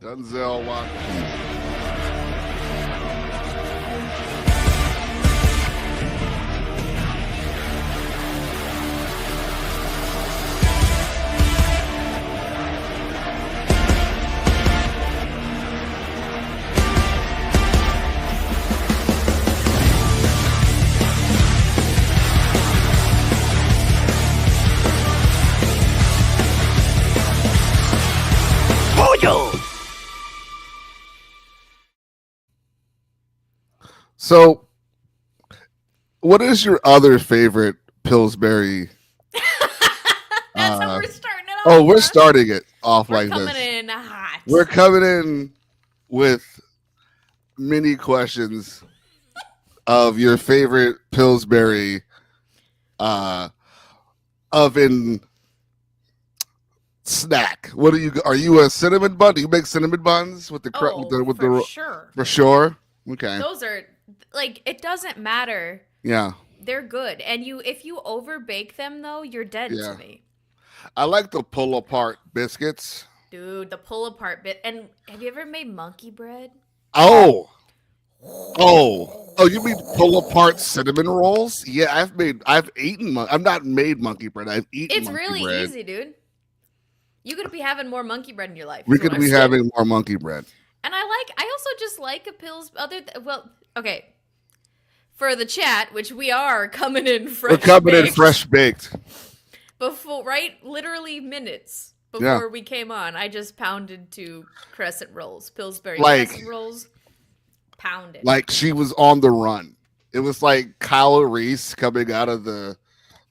Denzel Washington. PooDoo! So, what is your other favorite Pillsbury? That's how we're starting it off. Oh, we're starting it off We're like coming this. in hot. We're coming in with many questions of your favorite Pillsbury oven snack. What are you a cinnamon bun? Do you make cinnamon buns with the for sure. for sure? Okay. Those are like it doesn't matter. Yeah. They're good, and if you over bake them though, you're dead Yeah. to me, I like the pull apart biscuits. dude. The pull apart bit. And have you ever made monkey bread? Oh. Oh, you mean pull apart cinnamon rolls? Yeah, I've eaten. I've not made monkey bread. I've eaten. It's monkey really bread. easy, dude. You could be having more monkey bread in your life. We could be having more monkey bread. And I also just like a pills. Okay. For the chat, which we are coming in fresh. We're coming in fresh baked. Literally minutes before we came on, I just pounded 2 crescent rolls, Pillsbury crescent rolls. Pounded. Like she was on the run. It was like Kyle Reese coming out of the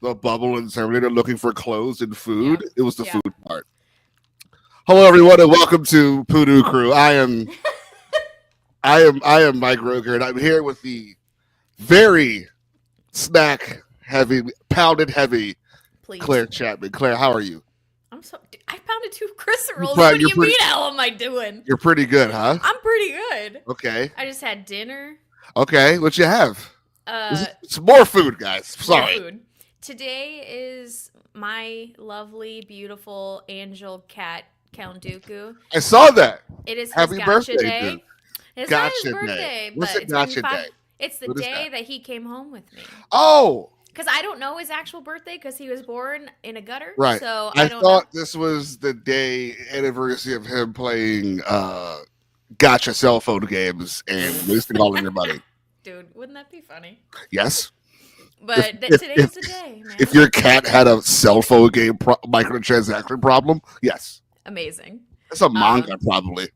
bubble in Terminator looking for clothes and food. Yeah. It was the food part. Hello, everyone, and welcome to PooDoo Crew. I am Mike Roker, and I'm here with the very snack heavy, pounded heavy Claire Chapman. Claire, how are you? I pounded 2 crescent rolls. What do you mean? How am I doing? You're pretty good, huh? I'm pretty good. Okay. I just had dinner. Okay, what you have? It's more food, guys. Sorry. More food. Today is my lovely, beautiful angel cat, Count Dooku. I saw that. It is his Happy birthday day. dude. It's not his birthday, What's but the gotcha day? It's the day that he came home with me. Oh. Because I don't know his actual birthday because he was born in a gutter. Right. So I thought this was the day anniversary of him playing gotcha cell phone games and wasting all of your money. Dude, wouldn't that be funny? Yes. But today's the day, man. If your cat had a cell phone game microtransaction problem, yes. Amazing. It's a manga, probably.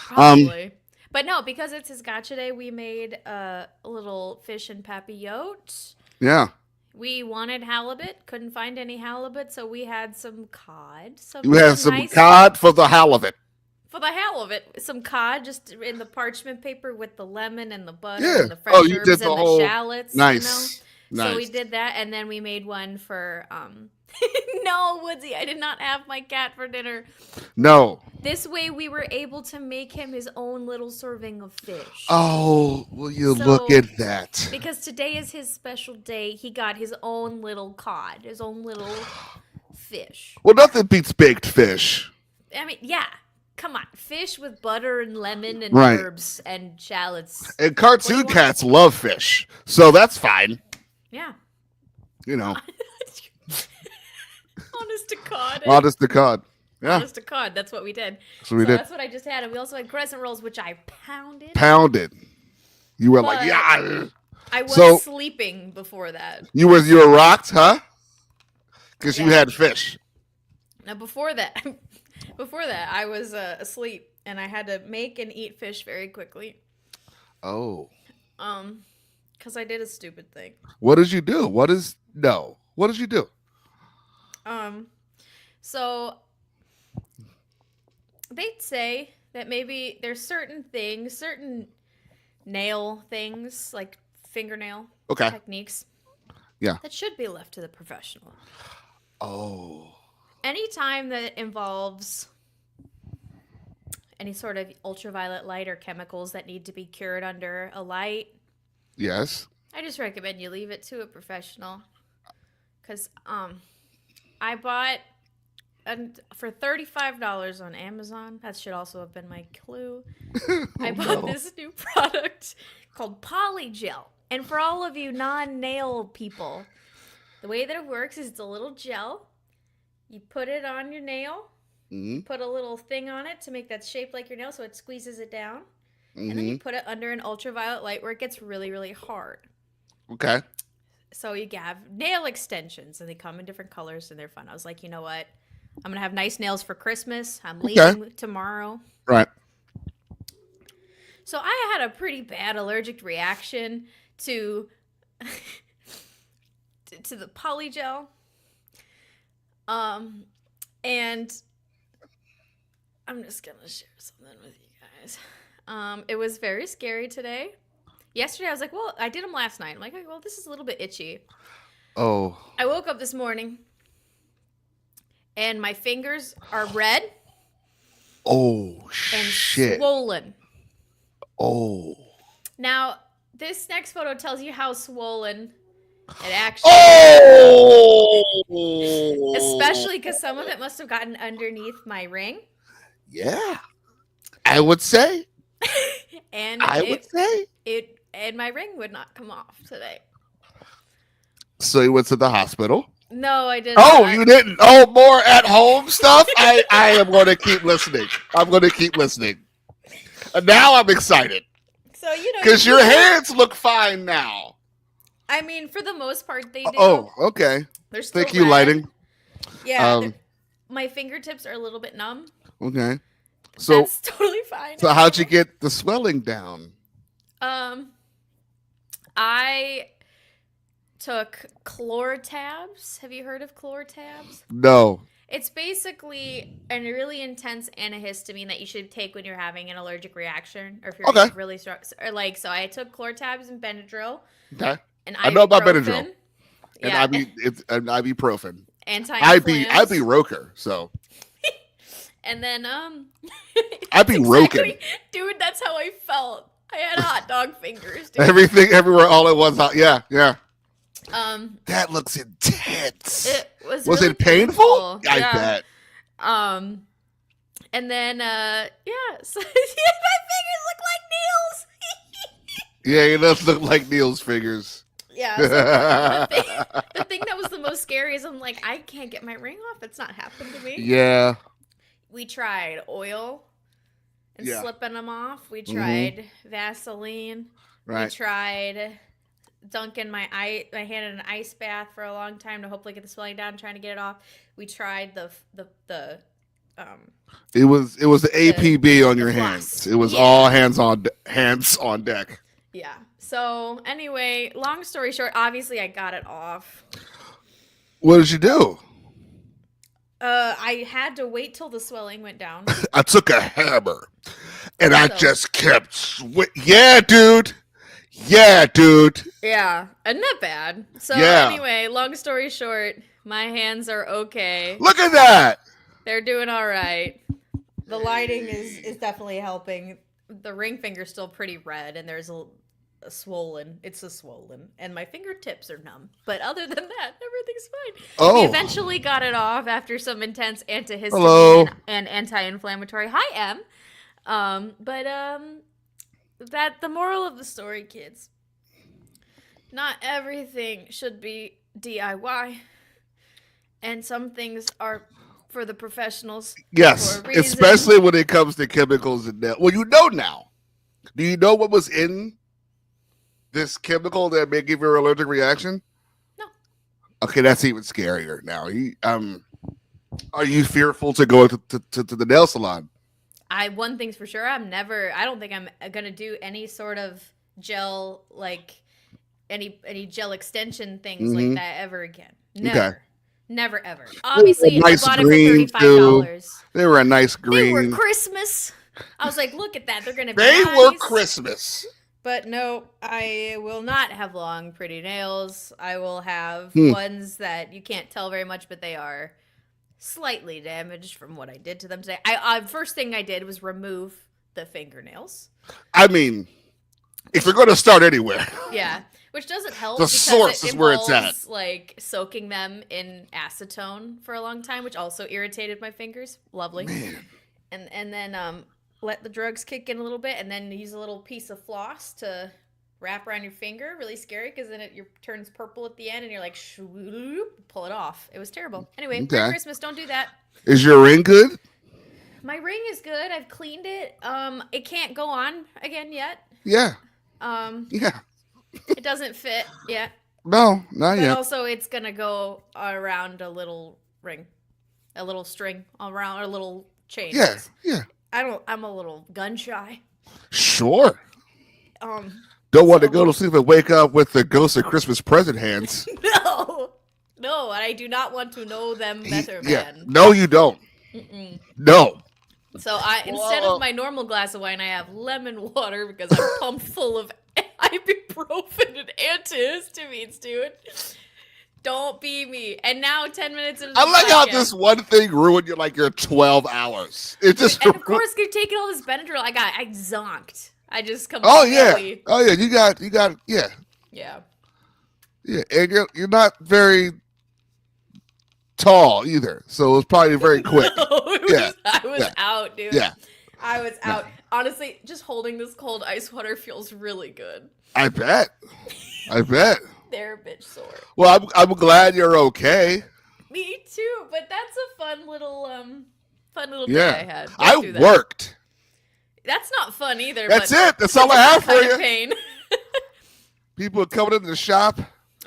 Probably. But no, because it's his gotcha day, we made a little fish and papillote. Yeah. We wanted halibut, couldn't find any halibut, so we had some cod. You had some cod for the halibut. For the halibut, some cod just in the parchment paper with the lemon and the butter and the fresh you herbs did and the shallots. Nice. You know? Nice. So we did that, and then we made one for no, Woodsy, I did not have my cat for dinner. No. This way we were able to make him his own little serving of fish. Oh, will you look at that? Because today is his special day. He got his own little cod, his own little fish. Well, nothing beats baked fish. I mean, yeah. Come on. Fish with butter and lemon and herbs and shallots. And cartoon cats love fish. So that's fine. Yeah. You know. Honest to God. Honest to God. Yeah. Honest to God. That's what we did. That's what I just had. And we also had crescent rolls, which I pounded. You were like, yeah. I was sleeping before that. You were rocked, huh? Because you had fish. Now, before that, I was asleep, and I had to make and eat fish very quickly. Oh. Because I did a stupid thing. What did you do? What did you do? So they'd say that maybe there's certain things, certain nail things, like fingernail techniques. Yeah. That should be left to the professional. Oh. Anytime that involves any sort of ultraviolet light or chemicals that need to be cured under a light. Yes. I just recommend you leave it to a professional. Because I bought and for $35 on Amazon, that should also have been my clue. I Oh, bought no. this new product called Polygel. And for all of you non-nail people, the way that it works is it's a little gel. You put it on your nail, Mm-hmm. put a little thing on it to make that shape like your nail so it squeezes it down. And then Mm-hmm. you put it under an ultraviolet light where it gets really, really hard. Okay. So you have nail extensions, and they come in different colors, and they're fun. I was like, you know what? I'm going to have nice nails for Christmas. I'm leaving tomorrow. Right. So I had a pretty bad allergic reaction to to the polygel. And I'm just going to share something with you guys. It was very scary today. Yesterday, I was like, well, I did them last night. I'm like, well, this is a little bit itchy. Oh. I woke up this morning, and my fingers are red Oh, and shit. swollen. Oh. Now, this next photo tells you how swollen it actually Oh. is. Especially because some of it must have gotten underneath my ring. Yeah. I would say. And and my ring would not come off today. So you went to the hospital. No, I didn't. Oh, you didn't. Oh, more at home stuff. I am going to keep listening. I'm going to keep listening. And now I'm excited. So because your hands look fine now. I mean, for the most part, they do. Oh, okay. They're still Thank you, red. lighting. Yeah, my fingertips are a little bit numb. Okay. So that's totally fine. So how'd you get the swelling down? I took Chlortabs. Have you heard of Chlortabs? No. It's basically a really intense antihistamine that you should take when you're having an allergic reaction, or if you're really strong. Or so I took Chlortabs and Benadryl. Okay. And I know about Benadryl. Yeah. And it's an ibuprofen. Anti-inflammatory. I'd be Roker, so. And then I'd be Roken. Dude, that's how I felt. I had hot dog fingers, dude. Everything, everywhere, all at once. Yeah. That looks intense. It was really it painful? I yeah. bet. And then so my fingers look like Neil's. Yeah, it does look like Neil's fingers. Yeah. So the thing that was the most scary is I'm like, I can't get my ring off. It's not happened to me. Yeah. We tried oil and slipping them off. We tried Vaseline. Right. We tried dunking my hand in an ice bath for a long time to hopefully get the swelling down, trying to get it off. We tried the It was the APB on your hands. It was all hands on deck. Yeah. So anyway, long story short, obviously I got it off. What did you do? I had to wait till the swelling went down. I took a hammer and I just kept Yeah, dude. Yeah, dude. Yeah, isn't that bad? So anyway, long story short, my hands are okay. Look at that. They're doing all right. The lighting is definitely helping. The ring finger's still pretty red, and there's a swollen. It's a swollen, and my fingertips are numb. But other than that, everything's fine. Oh. We eventually got it off after some intense antihistamine and anti-inflammatory. Hi, Em. That the moral of the story, kids. Not everything should be DIY, and some things are for the professionals. Yes, especially when it comes to chemicals and nail. Well, you know now. Do you know what was in this chemical that may give you an allergic reaction? No. Okay, that's even scarier now. Are you fearful to go to the nail salon? One thing's for sure. I don't think I'm gonna do any sort of gel, like any gel extension things like that ever again. Never. Okay. Never ever. Obviously, I bought it for $35. They were a nice green. They were Christmas. I was like, look at that. They're gonna be They nice. were Christmas. But no, I will not have long, pretty nails. I will have ones that you can't tell very much, but they are slightly damaged from what I did to them today. First thing I did was remove the fingernails. I mean, If you're going to start anywhere. Yeah. Which doesn't help The because source it is where it's at. like soaking them in acetone for a long time, which also irritated my fingers. Lovely. Man. And then let the drugs kick in a little bit, and then use a little piece of floss to wrap around your finger. Really scary because then it turns purple at the end, and you're like, pull it off. It was terrible. Anyway, Merry Christmas. Don't do that. Is your ring good? My ring is good. I've cleaned it. It can't go on again yet. Yeah. Yeah. It doesn't fit yet. No, not yet. But also, it's gonna go around a little ring, a little string around a little chain. Yeah, yeah. I'm a little gun shy. Sure. Don't want to go to sleep and wake up with the ghost of Christmas present hands. No, I do not want to know them better, man. No, you don't. No. So instead of my normal glass of wine, I have lemon water because I'm pumped full of ibuprofen and antihistamines, dude. Don't be me. And now 10 minutes into the I like how podcast, this one thing ruined your 12 hours. It just and of course, you're taking all this Benadryl. I zonked. I just completely. Oh yeah. You got yeah. Yeah. Yeah, and you're not very tall either, so it was probably very quick. I was out, dude. Yeah. I was out. Honestly, just holding this cold ice water feels really good. I bet. They're a bitch sore. Well, I'm glad you're okay. Me too, but that's a fun little day I had. I worked. That's not fun either. That's it. That's all I have for you. Pain. People are coming into the shop.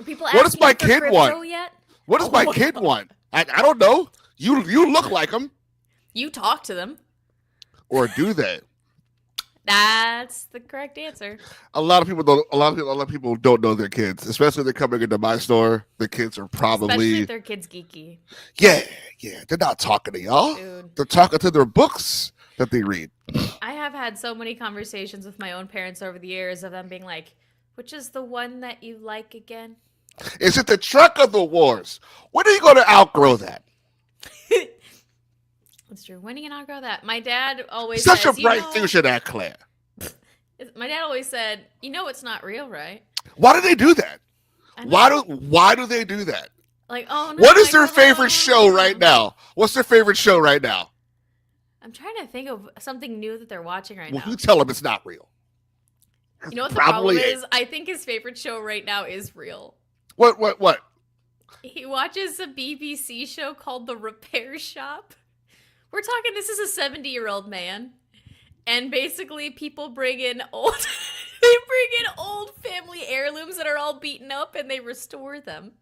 People what does my kid want? Yet? What does my kid want? I don't know. You look like them. You talk to them. Or do they? That's the correct answer. A lot of people don't know their kids, especially if they're coming into my store. The kids are probably, especially if their kids geeky. Yeah. They're not talking to y'all. Dude. They're talking to their books that they read. I have had so many conversations with my own parents over the years of them being like, "Which is the one that you like again?" Is it the truck of the wars? When are you going to outgrow that? That's true. When are you going to outgrow that? My dad always Such says, a bright future, that Claire. My dad always said, it's not real, right? Why do they do that? Why do they do that? Like, oh no. What is their favorite show right now? What's their favorite show right now? I'm trying to think of something new that they're watching right now. Well, you tell them it's not real. You know what the problem is? I think his favorite show right now is real. What? He watches a BBC show called The Repair Shop. We're talking, this is a 70-year-old man. And basically people bring in old family heirlooms that are all beaten up and they restore them.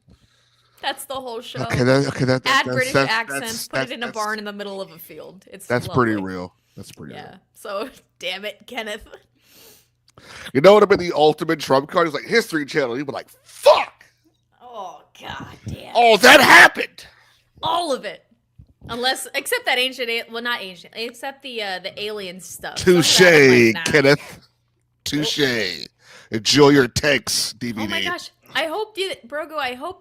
That's the whole show. Add British accents, put it in a barn in the middle of a field. That's pretty real. That's pretty real. Yeah. So, damn it, Kenneth. You know what would have been the ultimate trump card? It's like History Channel. You'd be like, fuck. Oh, god damn. Oh, that happened. All of it. Except that except the alien stuff. Touche, Kenneth. Touche. Enjoy your tanks DVD. Oh my gosh. I hope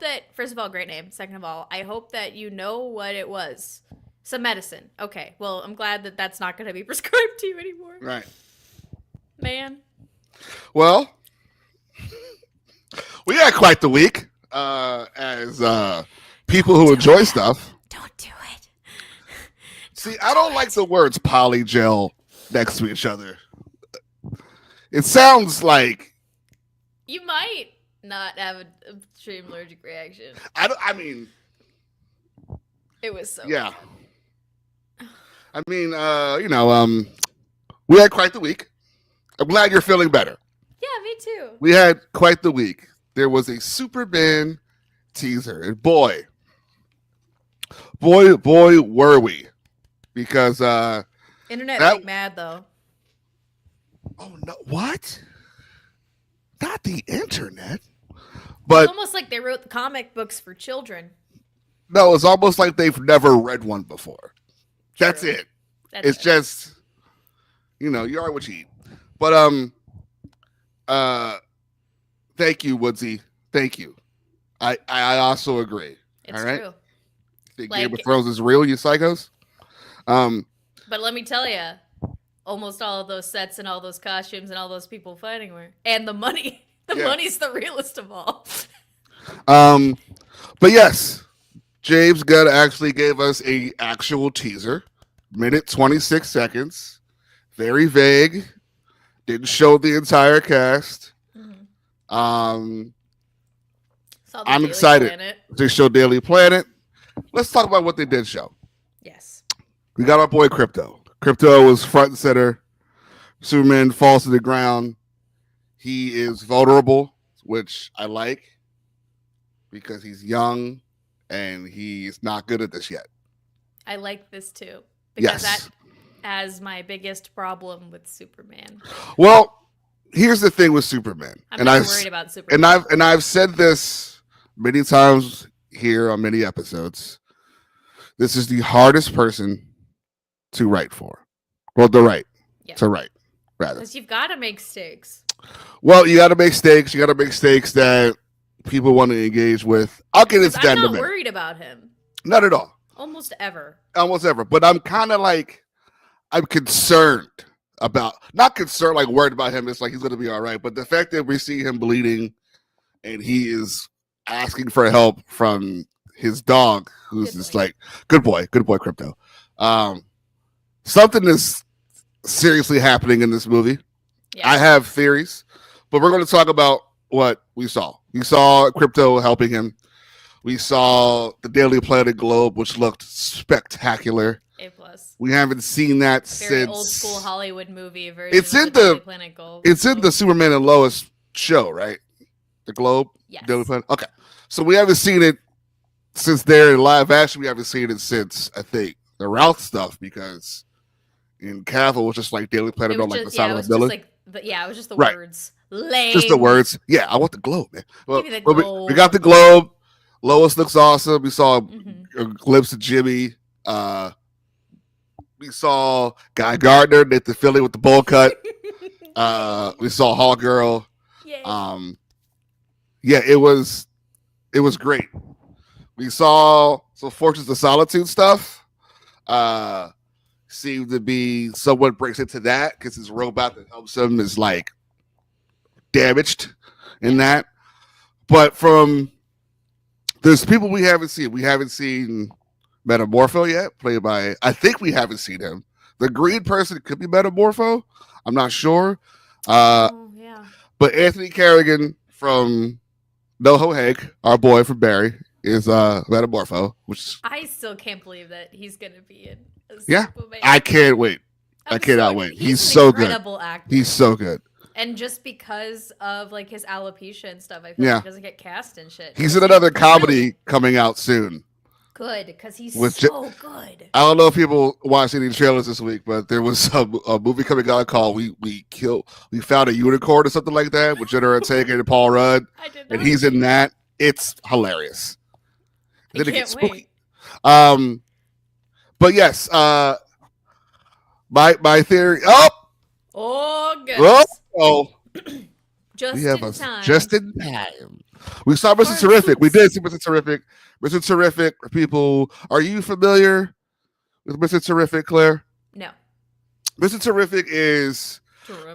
that, first of all, great name. Second of all, I hope that you know what it was. Some medicine. Okay. Well, I'm glad that that's not going to be prescribed to you anymore. Right. Man. Well, we had quite the week as people who enjoy stuff. Don't do it. See, I don't like the words polygel next to each other. It sounds like you might not have an extreme allergic reaction. I mean, it was so yeah. I mean, we had quite the week. I'm glad you're feeling better. Yeah, me too. We had quite the week. There was a Superman teaser, and boy, were we. Because internet went mad though. Oh no! What? Not the internet. But it's almost like they wrote the comic books for children. No, it's almost like they've never read one before. True. That's it. It's just, you are what you eat. But thank you, Woodsy. Thank you. I also agree. It's all right? True. Think Game of Thrones is real, you psychos? But let me tell you, almost all of those sets and all those costumes and all those people fighting were. And the money. The money's the realest of all. But yes, James Gunn actually gave us a actual teaser, minute 26 seconds, very vague, didn't show the entire cast. I'm excited to show Daily Planet. Let's talk about what they did show. Yes. We got our boy Krypto. Krypto was front and center. Superman falls to the ground. He is vulnerable, which I like because he's young and he's not good at this yet. I like this too because that has my biggest problem with Superman. Well, here's the thing with Superman. I'm not worried about Superman. And I've said this many times here on many episodes. This is the hardest person to write for. Well, to write, rather. Because you've got to make stakes. Well, you got to make stakes. You got to make stakes that people want to engage with. I'll get into that in a minute. I'm not worried about him. Not at all. Almost ever. But I'm kind of like, I'm concerned about, not concerned, like worried about him. It's like he's going to be all right. But the fact that we see him bleeding and he is asking for help from his dog, who's just like, good boy, Krypto. Something is seriously happening in this movie. Yeah. I have theories, but we're going to talk about what we saw. We saw Krypto helping him. We saw the Daily Planet globe, which looked spectacular. A+. We haven't seen that Very since old school Hollywood movie version. It's in the Planet Globe. It's in the Superman and Lois show, right? The Globe. Yes. Daily Planet. Okay, so we haven't seen it since they're in live action. We haven't seen it since I think the Ralph stuff because in Cavill it was just like Daily Planet on like the side of the building. It was just the words. Lame. Just the words. Yeah, I want the globe, man. Well, give me the globe. We got the globe. Lois looks awesome. We saw a glimpse of Jimmy. We saw Guy Gardner, Nathan Fillion with the bowl cut. We saw Hall Girl. Yay. It was great. We saw some Fortress of Solitude stuff. Seemed to be someone breaks into that because his robot that helps him is like damaged in that. But from there's people we haven't seen. We haven't seen Metamorpho yet, played by I think we haven't seen him. The green person could be Metamorpho. I'm not sure. But Anthony Carrigan from NoHo Hank, our boy from Barry, is Metamorpho, which I still can't believe that he's gonna be in. Superman. I can't wait. I cannot wait. He's so good. Actor. He's so good. And just because of like his alopecia and stuff, I feel like he doesn't get cast and shit. He's in another comedy coming out soon. Good, because he's so good. I don't know if people watched any trailers this week, but there was a movie coming out called We Found a Unicorn or something like that with Jenna Ortega and Paul Rudd. And he's in that. It's hilarious. I can't wait. But yes, my theory. Oh goodness! Just in time. We saw Mr. Terrific. We did see Mr. Terrific. Mr. Terrific. People, are you familiar with Mr. Terrific, Claire? No. Mr. Terrific is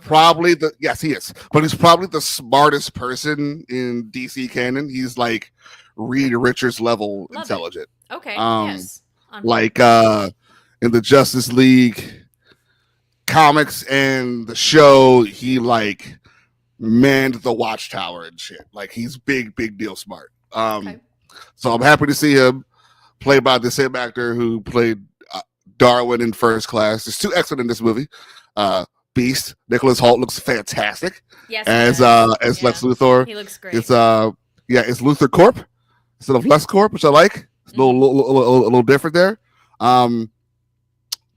probably he is, but he's probably the smartest person in DC canon. He's like Reed Richards level intelligent. Okay. Yes. Like in the Justice League comics and the show, he like manned the Watchtower and shit. Like he's big deal smart. So I'm happy to see him played by the same actor who played Darwin in First Class. There's two excellent in this movie. Beast Nicholas Hoult looks fantastic. Yes, as Lex Luthor. He looks great. It's Luthor Corp instead of Les Corp, which I like. It's a little different there. But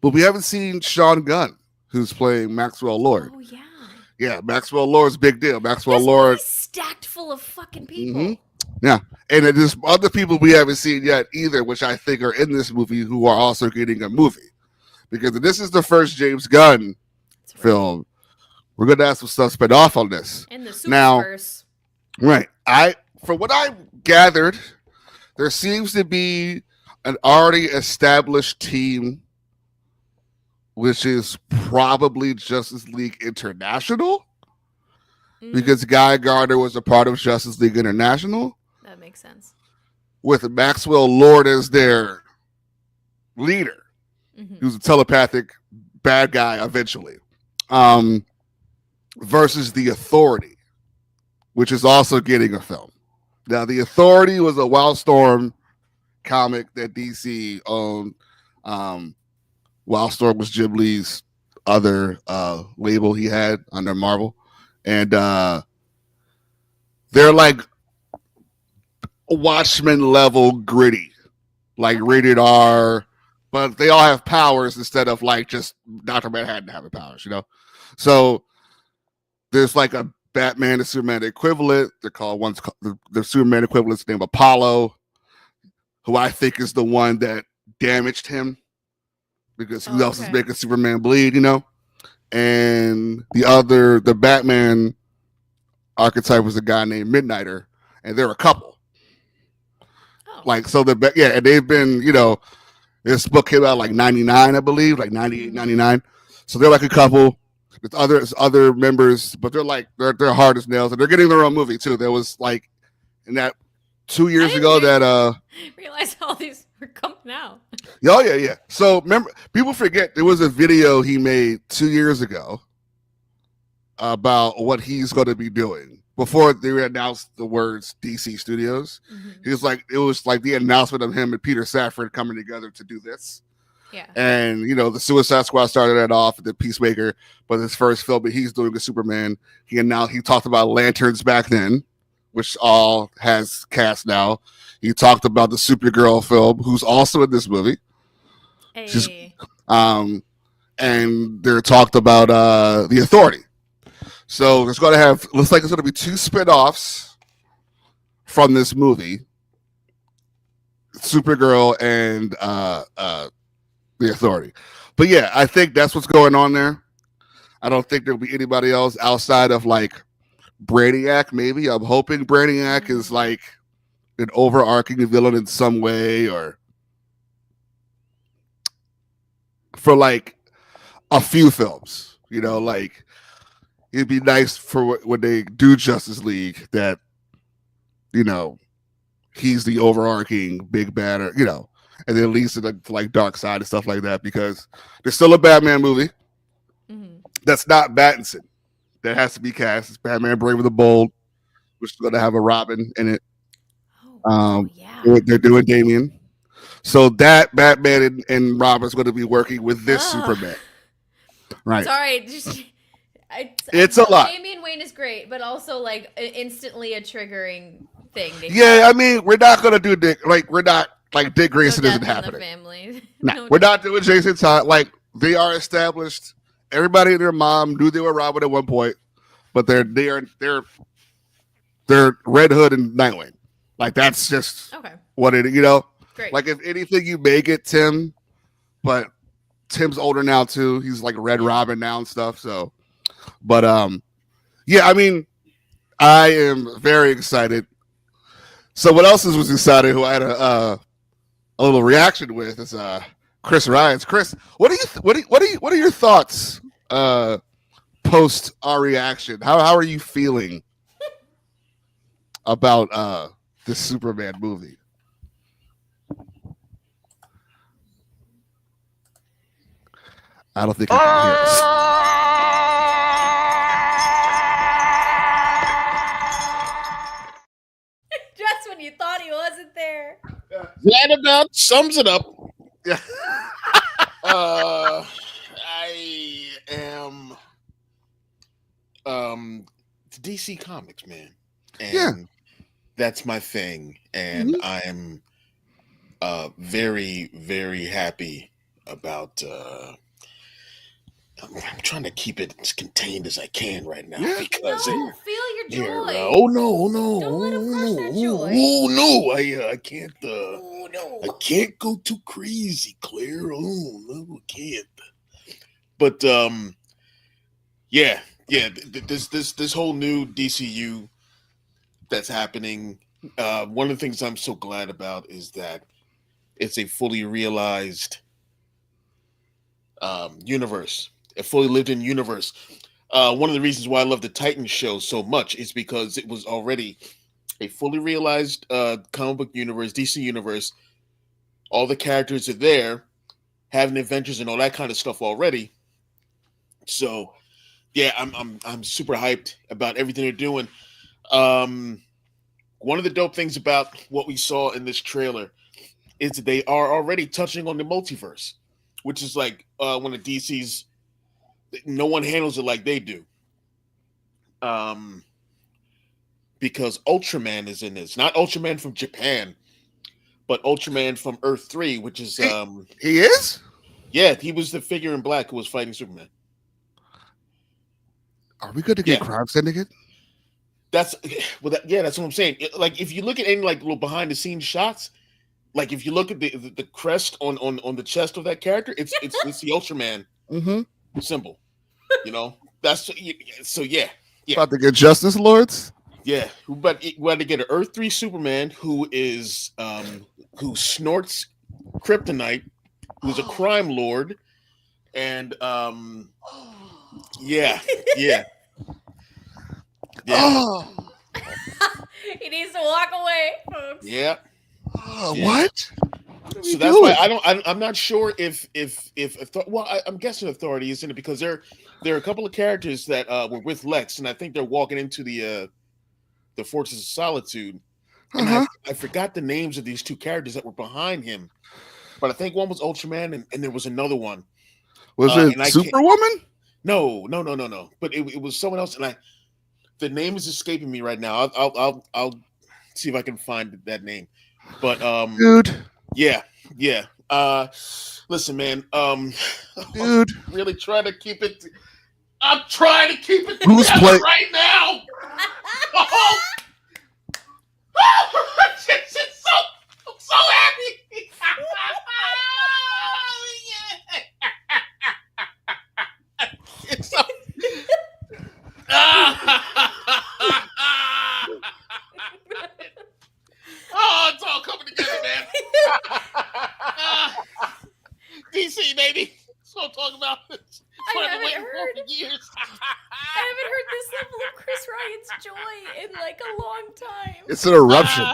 we haven't seen Sean Gunn, who's playing Maxwell Lord. Oh yeah. Yeah, Maxwell Lord's big deal. Maxwell Lord stacked full of fucking people. Mm-hmm. Yeah, and there's other people we haven't seen yet either, which I think are in this movie who are also getting a movie. Because this is the first James Gunn film. We're going to have some stuff spin off on this. In the Superverse. Right. From what I gathered, there seems to be an already established team which is probably Justice League International, Mm, because Guy Gardner was a part of Justice League International, that makes sense. with Maxwell Lord as their leader. He Mm-hmm. was a telepathic bad guy eventually. Um, versus the Authority, which is also getting a film. Now, the Authority was a Wildstorm comic that DC owned. Um, Wildstorm was Jim Lee's other label he had under Marvel, and they're like Watchmen level gritty, like Okay. rated R, but they all have powers instead of like just Doctor Manhattan having powers, you know. So there's like a Batman and Superman equivalent. They're called the Superman equivalent's named Apollo, who I think is the one that damaged him because who Oh, else is okay. making Superman bleed, you know? And the Batman archetype was a guy named Midnighter, and they're a couple. Oh. Like, so and they've been, you know, this book came out like 99, I believe, like 98, Mm-hmm. 99. So they're like a couple. There's other members, but they're hard as nails, and they're getting their own movie too. There was like in that 2 years I ago didn't that realize all these were coming out. oh yeah. So remember, people forget there was a video he made 2 years ago about what he's going to be doing before they announced the words DC Studios. Mm-hmm. It was like the announcement of him and Peter Safran coming together to do this. Yeah. And you know, the Suicide Squad started that off, the Peacemaker, but his first film he's doing a Superman. He talked about Lanterns back then, which all has cast now. He talked about the Supergirl film, who's also in this movie. She's Hey. and they're talked about the Authority. So looks like it's gonna be 2 spin-offs from this movie. Supergirl and the Authority. But yeah, I think that's what's going on there. I don't think there'll be anybody else outside of like Brainiac, maybe. I'm hoping Brainiac is like an overarching villain in some way, or for like a few films, you know, like it'd be nice for when they do Justice League that, you know, he's the overarching big banner, you know, and then leads to like Dark Side and stuff like that, because there's still a Batman movie that's not Battinson that has to be cast. It's Batman Brave and the Bold, which is going to have a Robin in it. Yeah. They're doing Damian. So that Batman and Robin's going to be working with this Superman. Right. Sorry, it's a lot. Damian Wayne is great, but also like instantly a triggering thing. Yeah, I mean, we're not going to do Dick. Like, we're not like Dick Grayson isn't happening. Family. No, we're not doing Jason Todd. Like, they are established. Everybody and their mom knew they were Robin at one point, but they're Red Hood and Nightwing. Like, that's just what it, you know. Great. Like, if anything, you may get Tim, but Tim's older now too. He's like Red Robin now and stuff. So, but yeah, I mean, I am very excited. So, what else was excited? Who I had a little reaction with is Chris Ryan's. Chris, what are your thoughts post our reaction? How are you feeling about this Superman movie? I don't think you can hear us. Just when you thought he wasn't there. That about sums it up. Yeah. I am it's DC Comics, man. And that's my thing. And I'm very, very happy about I'm trying to keep it as contained as I can right now because feel your joy. Don't let him crush that joy. I can't. I can't go too crazy, Claire. Oh no, I can't. But this whole new DCU that's happening. One of the things I'm so glad about is that it's a fully realized universe, a fully lived in universe. One of the reasons why I love the Titans show so much is because it was already a fully realized comic book universe, DC universe. All the characters are there, having adventures and all that kind of stuff already. So yeah, I'm super hyped about everything they're doing. One of the dope things about what we saw in this trailer is that they are already touching on the multiverse, which is like one of DC's. No one handles it like they do. Because Ultraman is in this, not Ultraman from Japan, but Ultraman from Earth 3, which is he is? Yeah, he was the figure in black who was fighting Superman. Are we good to get Crime Syndicate? That's that's what I'm saying. Like if you look at any like little behind the scenes shots, like if you look at the crest on the chest of that character, it's the Ultraman symbol. You know, that's so yeah. About to get Justice Lords. Yeah, but we had to get an Earth 3 Superman who is who snorts kryptonite, who's a crime lord, and yeah. Oh. He needs to walk away, folks. Yeah. What? So that's why I'm not sure if I'm guessing Authority is in it because there are a couple of characters that were with Lex, and I think they're walking into the Fortress of Solitude. And I forgot the names of these two characters that were behind him, but I think one was Ultraman, and there was another one. Was it Superwoman? No. But it was someone else, and the name is escaping me right now. I'll see if I can find that name. But dude, yeah. Listen, man. Dude, I'm really trying to keep it. I'm trying to keep it Who's together right now. Oh. I'm so happy. Oh, it's all coming together, man. DC, baby. That's what I'm talking about. I haven't heard years. I haven't heard this level of Chris Ryan's joy in like a long time. It's an eruption.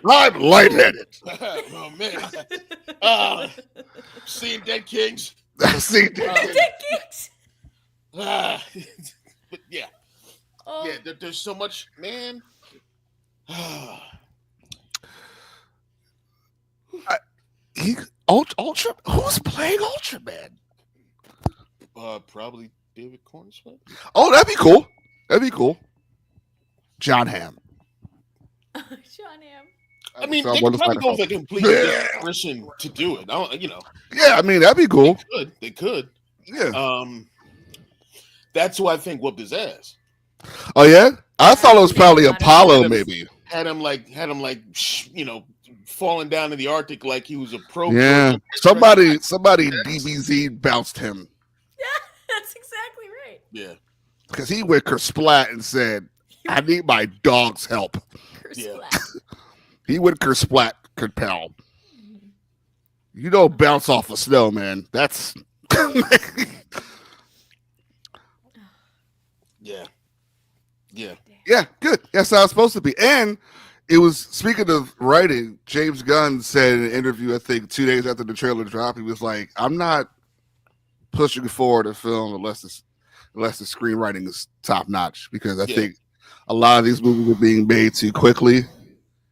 I'm lightheaded. Oh man. Seeing dead kings. Seeing dead kings. But yeah. Oh. Yeah, there's so much, man. Ultra. Who's playing Ultraman? Probably David Cornswell. Oh, that'd be cool. John Hamm. John Hamm. I mean, they could probably go with a completely different person to do it. Yeah, I mean that'd be cool. They could. Yeah. That's who I think whooped his ass. Oh yeah, I thought it was probably Apollo. Maybe had him falling down in the Arctic like he was a pro. Yeah, somebody DBZ bounced him. Yeah, that's exactly right. Yeah, because he went kersplat and said, "I need my dog's help." Kersplat. He went kersplat, compel. You don't bounce off of snow, man. That's yeah, good. That's how it's supposed to be. And it was, speaking of writing, James Gunn said in an interview, I think 2 days after the trailer dropped, he was like, I'm not pushing forward a film unless the screenwriting is top notch, because I think a lot of these movies are being made too quickly.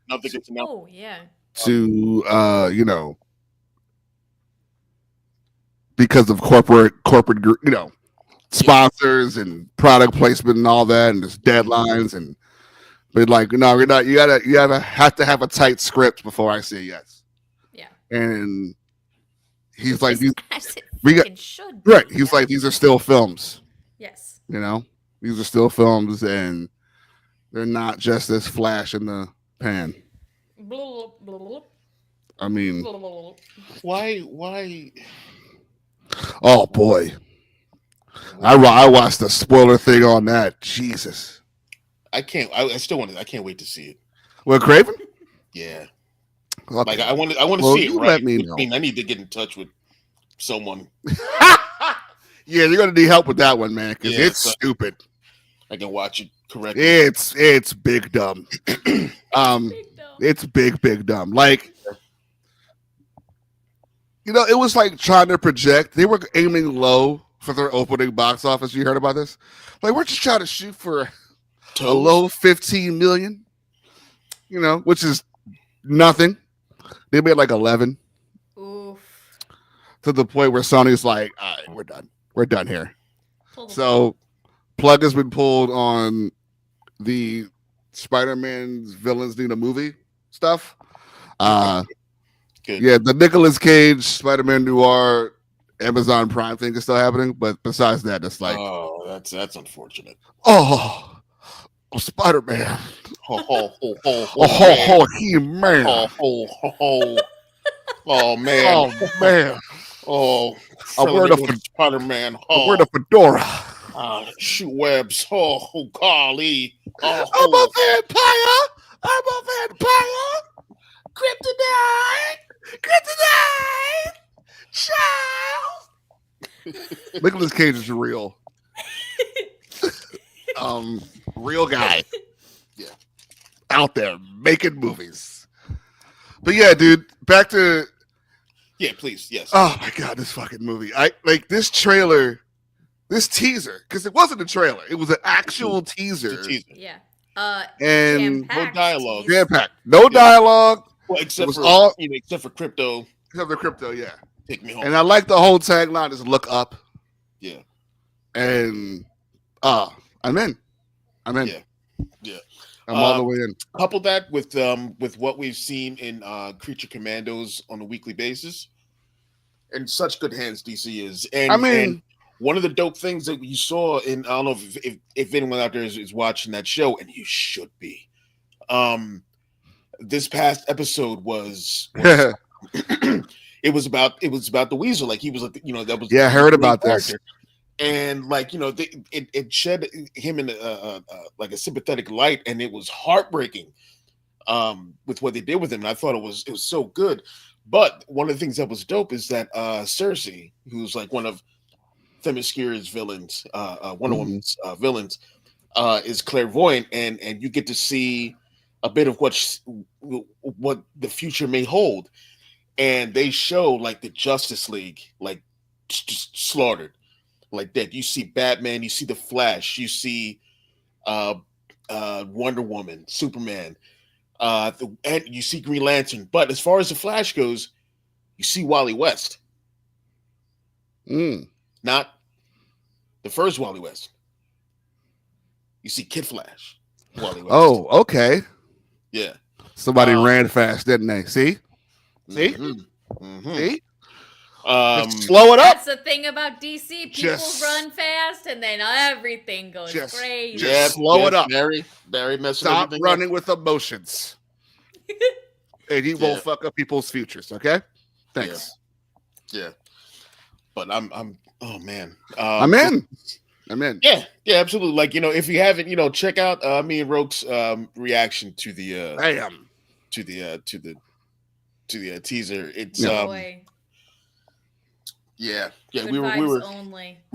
Nothing gets enough. Oh yeah. To because of corporate sponsors and product placement and all that, and there's deadlines, and but like, no, we're not. You gotta have to have a tight script before I say yes. Yeah. And he's like, should right. He's like, these are still films. Yes. These are still films, and they're not just this flash in the pan. I mean, why? Oh boy, I watched the spoiler thing on that. Jesus, I can't. I still want to. I can't wait to see it. Well, Craven? Yeah. Like I want to see it right. Let me know. I need to get in touch with someone. Yeah, you're gonna need help with that one, man, because it's stupid. I can watch it correctly. It's big dumb. It's big dumb. Like, it was like trying to project. They were aiming low for their opening box office. You heard about this? Like, we're just trying to shoot for a low 15 million. Which is nothing. They made like 11. Oof. To the point where Sony's like, all right, we're done. We're done here. So, plug has been pulled on the Spider-Man's villains need a movie stuff. Good. Yeah, the Nicolas Cage Spider-Man Noir Amazon Prime thing is still happening, but besides that, it's like, oh, that's unfortunate. Oh, Spider-Man. He-Man. Oh man. Oh man. Oh, I'm wearing a Spider-Man. I'm wearing a fedora. Shoot webs. Oh, golly. Oh, I'm a vampire. Kryptonite. Child. Nicolas Cage is real. Real guy. Yeah. Out there making movies. But yeah, dude, back to. Yeah, please. Yes. Oh my God, this fucking movie. I like this trailer, this teaser, because it wasn't a trailer. It was an actual teaser. Yeah. And no dialogue. Jam-packed. No dialogue. Well, except for Krypto. Except for Krypto, yeah. Take me home. And I like the whole tagline is "Look up." Yeah. And I'm in. Yeah. I'm all the way in. Couple that with what we've seen in Creature Commandos on a weekly basis. In such good hands DC is. And and one of the dope things that you saw in, I don't know if anyone out there is watching that show, and you should be. This past episode was it was about the Weasel. Like he was like, that was I heard about this. And like it shed him in like a sympathetic light, and it was heartbreaking with what they did with him. And I thought it was so good. But one of the things that was dope is that Cersei, who's like one of Themyscire's villains, Wonder Woman's villains, is clairvoyant, and you get to see a bit of what the future may hold. And they show like the Justice League like just slaughtered. Like that, you see Batman, you see the Flash, you see Wonder Woman, Superman, and you see Green Lantern. But as far as the Flash goes, you see Wally West, not the first Wally West. You see Kid Flash, Wally West. Oh, okay. Yeah, somebody ran fast, didn't they? See? See? Slow it up. That's the thing about DC. People run fast, and then everything goes crazy. Just slow it up. Very messing. Stop running with emotions, and you won't fuck up people's futures. Okay? Thanks. Yeah. But I'm. Oh man. I'm in. Yeah, absolutely. Like if you haven't, check out me and Roke's reaction to the to the teaser. It's we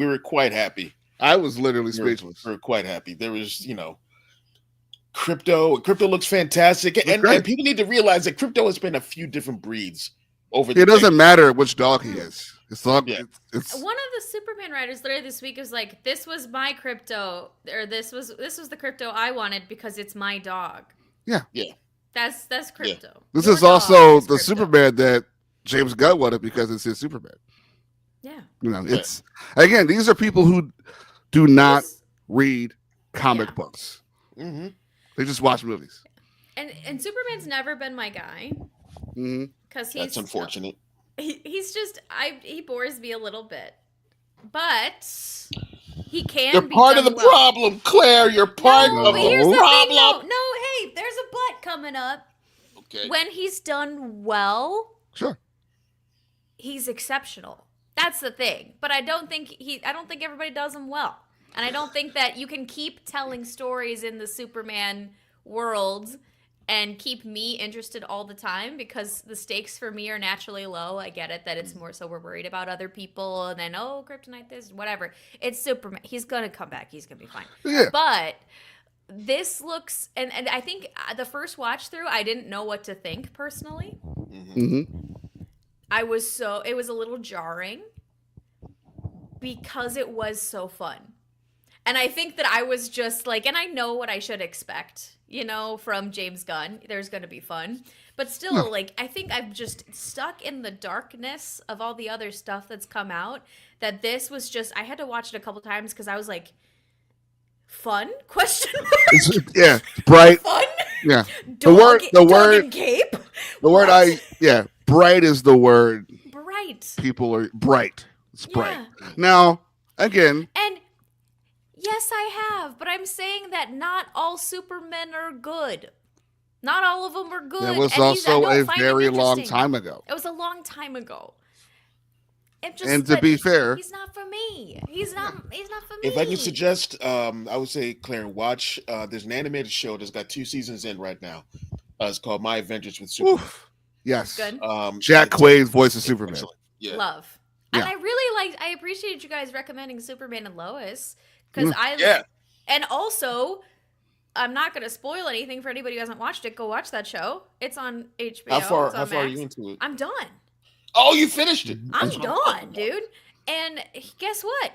were quite happy. I was literally speechless. We were quite happy. There was, Krypto looks fantastic, and people need to realize that Krypto has been a few different breeds over. It doesn't matter which dog he is. It's one of the Superman writers literally this week was like, "This was my Krypto, or this was the Krypto I wanted because it's my dog." Yeah. That's Krypto. Yeah. This is also the Superman that James Gunn wanted because it's his Superman. Yeah. It's again, these are people who do not read comic books. Mm-hmm. They just watch movies. And Superman's never been my guy. Because that's unfortunate. He's just he bores me a little bit. But he can You're be part of the problem, Claire. You're part of the problem. No, hey, there's a but coming up. Okay. When he's done well, sure. He's exceptional. That's the thing. But I don't think everybody does him well. And I don't think that you can keep telling stories in the Superman world and keep me interested all the time, because the stakes for me are naturally low. I get it that it's more so we're worried about other people, and then kryptonite this, whatever. It's Superman. He's gonna come back. He's gonna be fine. Yeah. But this looks, and I think the first watch through, I didn't know what to think personally. Mm-hmm. It was a little jarring because it was so fun. And I think that I was just like, and I know what I should expect, from James Gunn. There's going to be fun. But still, I think I'm just stuck in the darkness of all the other stuff that's come out, that this was just, I had to watch it a couple times because I was like, fun? Question mark? Yeah, bright. Fun? Yeah. Dog and cape? Bright is the word. Bright. People are bright. It's bright. Yeah. Now, again. And yes, I have, but I'm saying that not all Supermen are good. Not all of them are good. It was also a very long time ago. It was a long time ago. And to be fair, he's not for me. He's not for me. If I can suggest, I would say, Claire, watch. There's an animated show that's got 2 seasons in right now. It's called My Adventures with Superman. Yes. Good. Jack Quaid's voice of Superman. Yeah. Love. Yeah. And I appreciated you guys recommending Superman and Lois, because and also, I'm not going to spoil anything for anybody who hasn't watched it. Go watch that show. It's on HBO. How far are you into it? I'm done. Oh, you finished it. I'm done, dude. And guess what?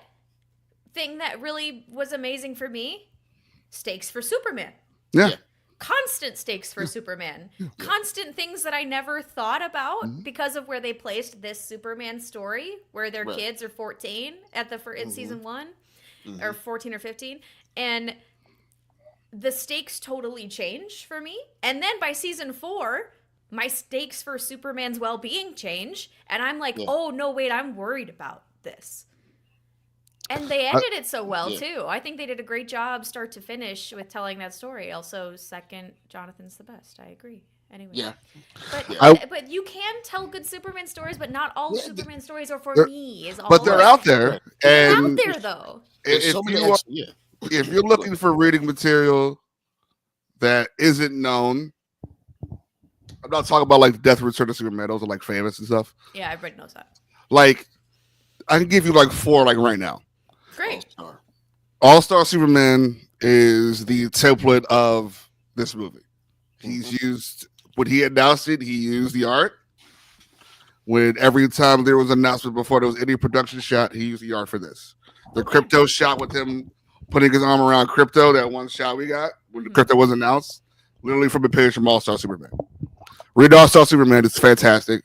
Thing that really was amazing for me, stakes for Superman. Yeah. Constant stakes for Superman. Constant things that I never thought about because of where they placed this Superman story, where their kids are 14 in season 1, or 14 or 15. And the stakes totally change for me. And then by season 4, my stakes for Superman's well-being change, and I'm like, oh no, wait, I'm worried about this. And they ended it so well too. I think they did a great job, start to finish, with telling that story. Also, second, Jonathan's the best. I agree. Anyway, but you can tell good Superman stories, but not all Superman stories are for me. But they're out there. They're out there though. If you're looking for reading material that isn't known. I'm not talking about like the Death and Return of Superman. Those are like famous and stuff. Yeah, everybody knows that. Like, I can give you like 4 like right now. Great. All-Star Superman is the template of this movie. He's used, when he announced it, he used the art. When every time there was an announcement before there was any production shot, he used the art for this. The Krypto shot with him putting his arm around Krypto, that one shot we got when the Krypto was announced, literally from a page from All-Star Superman. Read All-Star Superman. It's fantastic.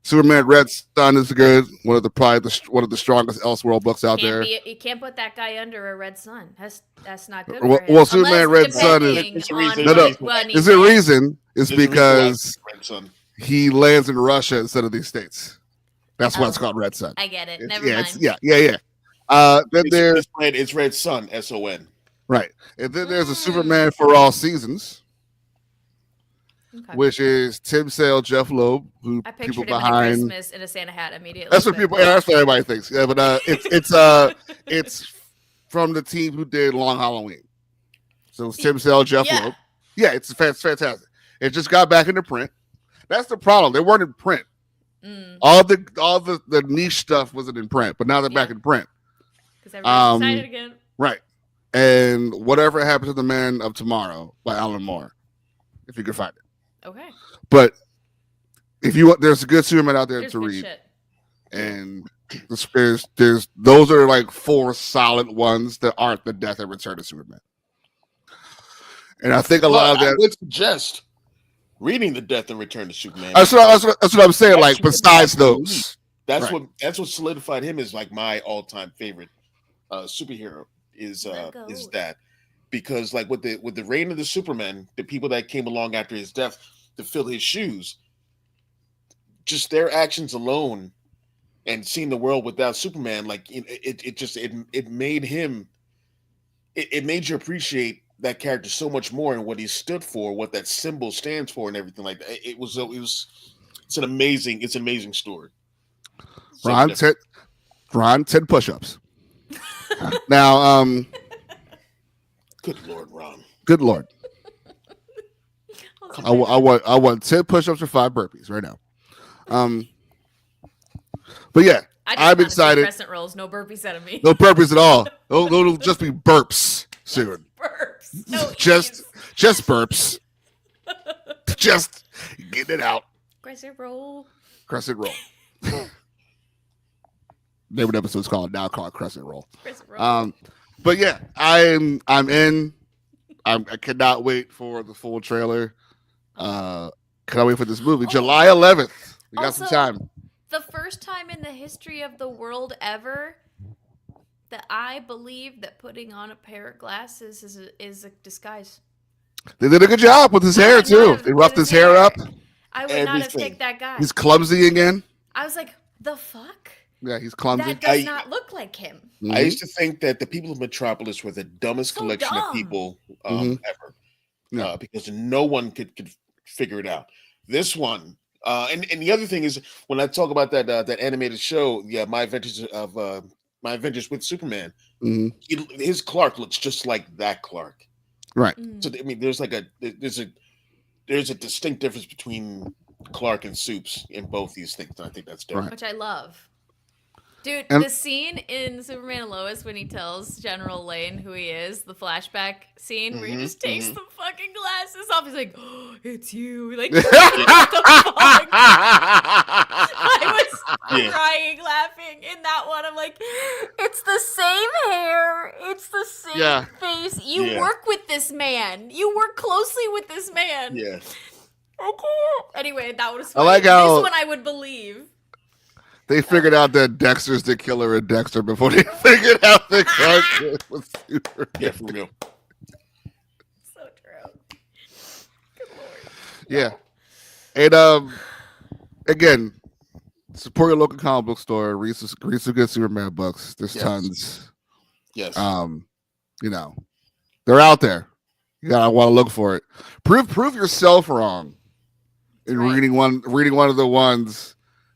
Superman Red Sun is good. One of the strongest Elseworld books out there. You can't put that guy under a red sun. That's not good. Well, Superman Red Sun is Is the reason is because he lands in Russia instead of these states. That's why it's called Red Sun. I get it. Never mind. Then there's it's Red Sun, SON. Right, and then there's a Superman for All Seasons. Okay. Which is Tim Sale, Jeff Loeb, who I pictured people him behind. in a Christmas in a Santa hat immediately. That's what people. That's what everybody thinks. Yeah, but it's from the team who did Long Halloween. So it's Tim Sale, Jeff Loeb. Yeah, it's fantastic. It just got back into print. That's the problem. They weren't in print. All the niche stuff wasn't in print, but now they're back in print. Because everyone's excited again. Right. And Whatever Happened to the Man of Tomorrow by Alan Moore, if you can find it. Okay. But if you want, there's a good Superman out there to read, shit. And there's those are like 4 solid ones that aren't the Death and Return of Superman. And I think a lot of that. I would suggest reading the Death and Return of Superman. That's what I'm saying. Like besides those, that's what solidified him as like my all-time favorite superhero is that. Because like with the reign of the Superman, the people that came along after his death to fill his shoes, just their actions alone and seeing the world without Superman, like it made him, it made you appreciate that character so much more and what he stood for, what that symbol stands for, and everything like that. It's an amazing story. Ron 10 push-ups. Now, Good Lord, Ron. Good Lord. I want 10 push-ups or 5 burpees right now. But yeah, I'm excited. Crescent rolls, no burpees out of me. No burpees at all. It'll just be burps soon. Burps. No just burps. Just getting it out. Crescent roll. Crescent roll. Name of the episode is called now called Crescent Roll. Crescent roll. But yeah, I'm in. I cannot wait for the full trailer. Cannot wait for this movie. July 11th. We got some time. The first time in the history of the world ever that I believe that putting on a pair of glasses is a disguise. They did a good job with his hair too. They roughed his hair up. I would not have picked that guy. He's clumsy again. I was like, the fuck? Yeah, he's clumsy. That does not look like him. I used to think that the people of Metropolis were the dumbest collection of people ever. Because no one could figure it out. This one, and the other thing is when I talk about that animated show, My Adventures with Superman, his Clark looks just like that Clark. Right. So I mean, there's a distinct difference between Clark and Supes in both these things. And I think that's different. Which I love. Dude, the scene in Superman and Lois when he tells General Lane who he is, the flashback scene where he just takes the fucking glasses off. He's like, oh, it's you. Like, what the fuck? I was crying, laughing in that one. I'm like, it's the same hair. It's the same face. You work with this man. You work closely with this man. Yeah. Okay. Anyway, that was funny. I like how this one I would believe. They figured out that Dexter's the killer in Dexter before they figured out the Clark was Superman. Yeah, for real. So true. Good Lord. Yeah. And again, support your local comic book store. Read some good Superman books. There's tons. Yes. You know, they're out there. You gotta want to look for it. Prove yourself wrong in reading one of the ones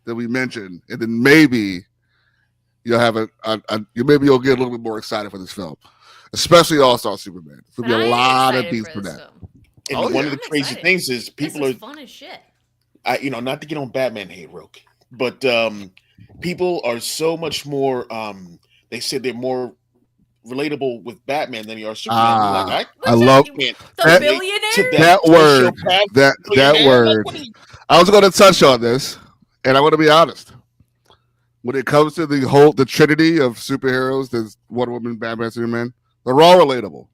that we mentioned, and then maybe you'll have maybe you'll get a little bit more excited for this film, especially All-Star Superman. There'll be a lot of beats for that. And one of the crazy things is people are fun as shit. Not to get on Batman hate, Roke, but people are so much more. They said they're more relatable with Batman than they are Superman. I love the billionaire. That word. That word. I was going to touch on this. And I want to be honest. When it comes to the trinity of superheroes, there's Wonder Woman, Batman, Superman, they're all relatable.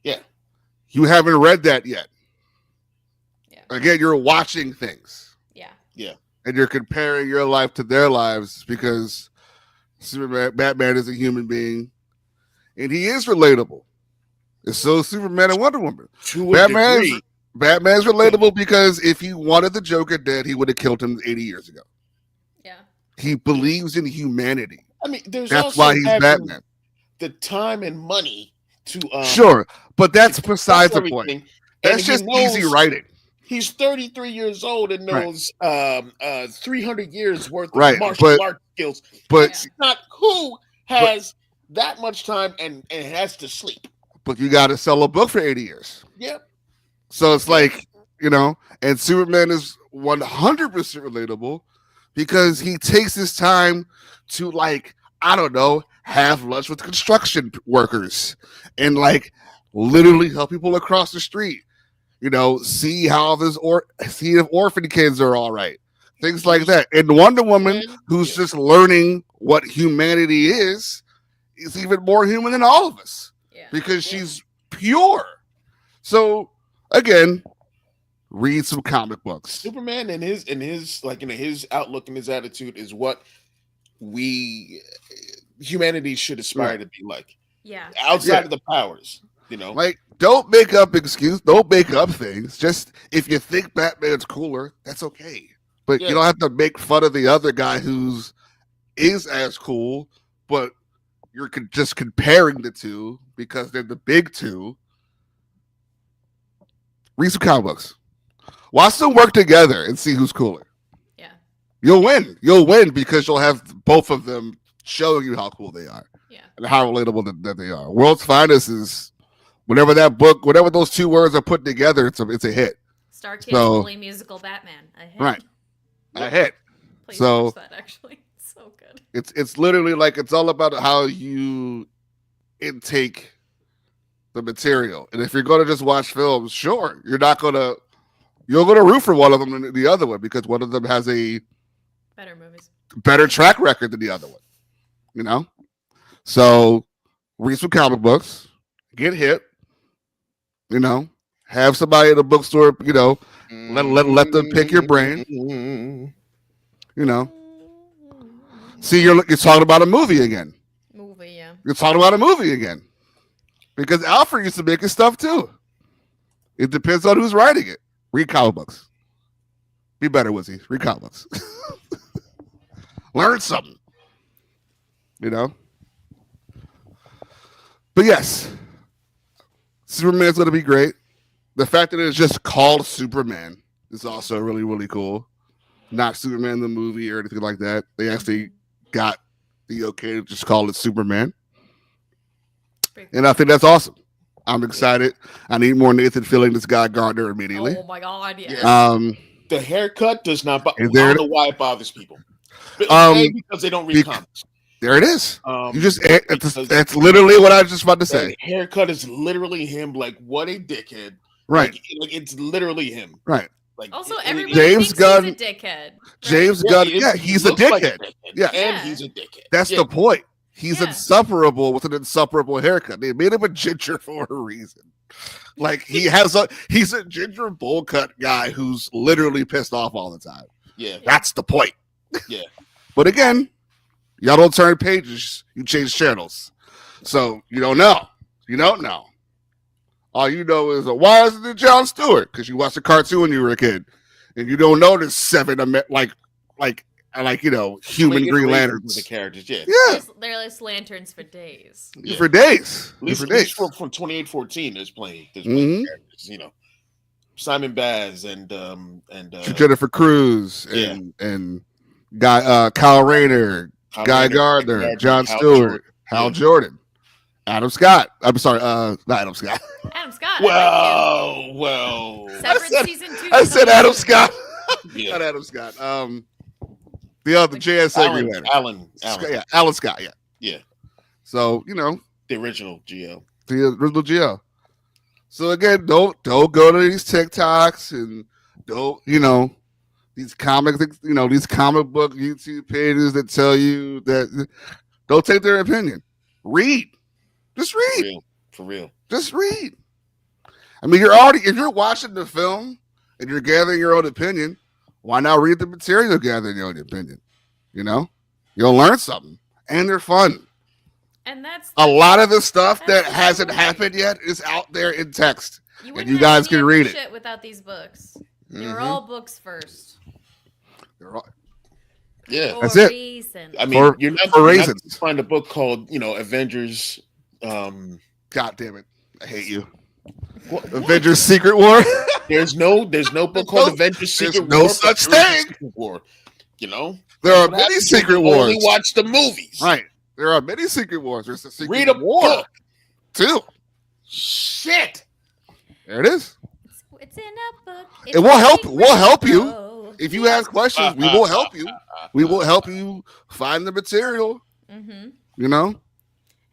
Yeah. You haven't read that yet. Yeah. Again, you're watching things. Yeah. Yeah. And you're comparing your life to their lives because Batman is a human being. And he is relatable. And so is Superman and Wonder Woman. Batman's relatable because if he wanted the Joker dead, he would have killed him 80 years ago. Yeah. He believes in humanity. I mean, that's why he's Batman. The time and money to sure, but that's besides the point. That's just easy writing. He's 33 years old and knows 300 years worth of martial art skills. But it's not who has that much time and has to sleep. But you got to sell a book for 80 years. Yep. So it's like, and Superman is 100% relatable because he takes his time to, like, I don't know, have lunch with construction workers and, like, literally help people across the street. See if orphan kids are all right. Things like that. And Wonder Woman, who's just learning what humanity is even more human than all of us because she's pure. So, again, read some comic books. Superman and his outlook and his attitude is what humanity should aspire to be like. Yeah. Outside of the powers, Like, don't make up don't make up things. Just if you think Batman's cooler, that's okay. But you don't have to make fun of the other guy is as cool, but you're just comparing the two because they're the big two. Read some comic books. Watch them work together and see who's cooler. Yeah. You'll win. You'll win because you'll have both of them showing you how cool they are. Yeah. And how relatable that they are. World's Finest is whenever those two words are put together, it's a hit. Star Kid's fully musical Batman. A hit. Right. A hit. Please So watch that. Actually, it's so good. It's literally like it's all about how you intake the material, and if you're going to just watch films, sure, you're going to root for one of them than the other one because one of them has a better track record than the other one. You know, so read some comic books, get hit. You know, have somebody in the bookstore. You know, let them pick your brain. You know, see, you're talking about a movie again. You're talking about a movie again. Because Alfred used to make his stuff too. It depends on who's writing it. Read comic books. Be better, Wizzy. Read comic books. Learn something. You know? But yes, Superman's going to be great. The fact that it's just called Superman is also really, really cool. Not Superman the movie or anything like that. They actually got the okay to just call it Superman. And I think that's awesome. I'm excited. I need more Nathan Fillion, this guy Gardner immediately. Oh my God! Yes. The haircut does not. I don't know why it bothers people. Because they don't read comics. There it is. You just that's literally what I was just about to say. Haircut is literally him. Like what a dickhead. Right. Like it's literally him. Right. Like also, everybody James Gunn, he's a dickhead. Right? James Gunn, he's a dickhead. Like a dickhead. Yeah, and he's a dickhead. That's the point. He's insufferable with an insufferable haircut. They made him a ginger for a reason. Like he's a ginger bowl cut guy who's literally pissed off all the time. Yeah. That's the point. Yeah. But again, y'all don't turn pages, you change channels. So you don't know. You don't know. All you know is why isn't it Jon Stewart? Because you watched a cartoon when you were a kid. And you don't know there's 7 human Green Lanterns. The characters, yeah. They're just lanterns for days. Yeah. For days. At least from 2814, there's plenty characters, you know. Simon Baz and Jennifer Cruz and Kyle Rayner, Guy Gardner, Jon Stewart, Hal Jordan, Adam Scott. I'm sorry, not Adam Scott. Adam Scott. Well. Severance season 2. I said Adam Scott. Not Adam Scott. The other JSA Green Lantern. Alan Scott. Yeah. So the original GL. The original GL. So again, don't go to these TikToks and don't these comic book YouTube pages that tell you that. Don't take their opinion. Read. Just read. For real. Just read. I mean, if you're watching the film and you're gathering your own opinion, why not read the material gathering your own opinion? You'll learn something. And they're fun. And that's a lot of the stuff that hasn't happened yet is out there in text. And you guys can read it. Shit without these books. They were all books first. Yeah. That's it. Reason. I mean, you're not going to find a book called, Avengers. God damn it. I hate you. What? Avengers Secret War? There's no book called Avengers Secret War. No such thing. War. There are many Secret Wars. Only watch the movies. Right. There are many Secret Wars. There's a Secret Read a War book. Too. Shit. There it is. It's in a book. It will help. We'll help you. If you ask questions, we will help you. We will help you find the material. Mm-hmm.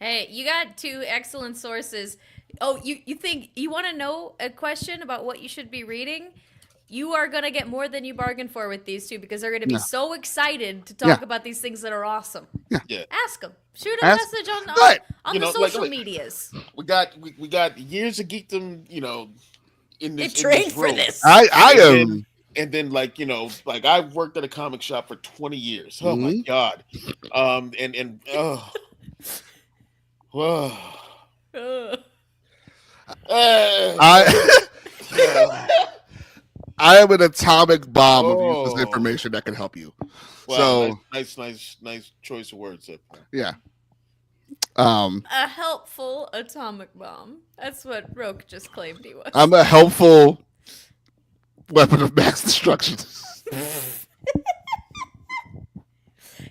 Hey, you got 2 excellent sources. Oh, you think you want to know a question about what you should be reading? You are going to get more than you bargained for with these 2 because they're going to be so excited to talk about these things that are awesome. Yeah. Ask them. Shoot a message on the social medias. We got years of geekdom, in this. They trained for this. I am. And then I've worked at a comic shop for 20 years. Oh my God. I am an atomic bomb of useless information that can help you. Well, nice choice of words there. Yeah. A helpful atomic bomb. That's what Roke just claimed he was. I'm a helpful weapon of mass destruction.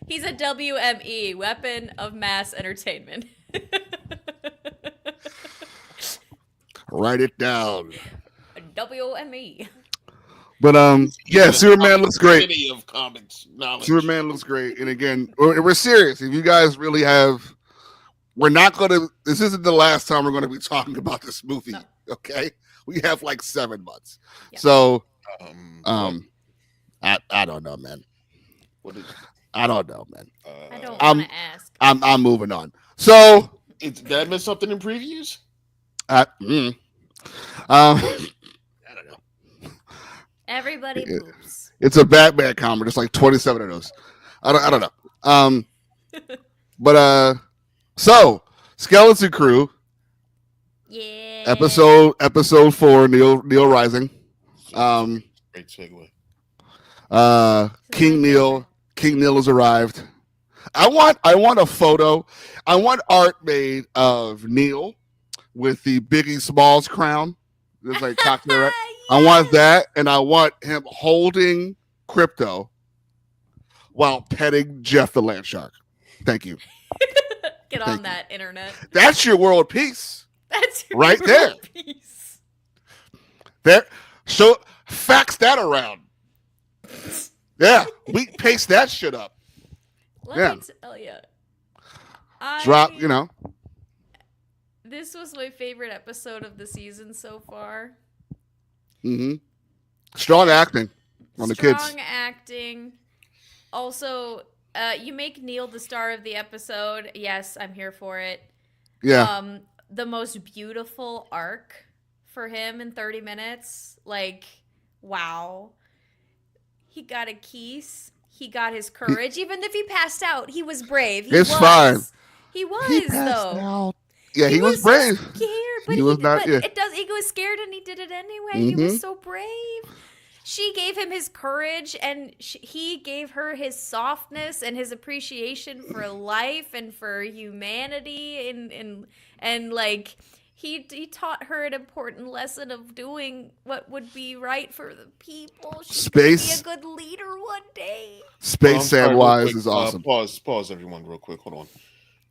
He's a WME, weapon of mass entertainment. Write it down. WME. But yeah, Superman looks great. Of comics knowledge. Superman looks great, and again, we're serious. If you guys really have, we're not going to. This isn't the last time we're going to be talking about this movie. No. Okay, we have like 7 months. Yeah. So, I don't know, man. I don't know, man. I don't want to ask. I'm moving on. So, did that miss something in previews? I don't know. Everybody poops. It's a Batman comic. There's like 27 of those. I don't know. But so Skeleton Crew. Yeah. Episode 4. Neel Rising. Great segue. King Neel has arrived. I want a photo. I want art made of Neel with the Biggie Smalls crown. It's like cocktail. Yes. I want that, and I want him holding Krypto while petting Jeff the Land Shark. Thank you. Get on that, internet. That's your world peace. That's your right world there. Peace. There. So fax that around. Yeah, we paste that shit up. Let me tell you. Drop, This was my favorite episode of the season so far. Mm-hmm. Strong acting on the kids. Strong acting. Also, you make Neel the star of the episode. Yes, I'm here for it. Yeah. The most beautiful arc for him in 30 minutes. Like, wow. He got a keys. He got his courage. Even if he passed out, he was brave. It's fine. He was, though. Out. Yeah, he was brave. So scared, but he was scared and he did it anyway. Mm-hmm. He was so brave. She gave him his courage, and he gave her his softness and his appreciation for life and for humanity, and like he taught her an important lesson of doing what would be right for the people. She could be a good leader one day. Space Samwise is awesome. Pause, everyone, real quick. Hold on.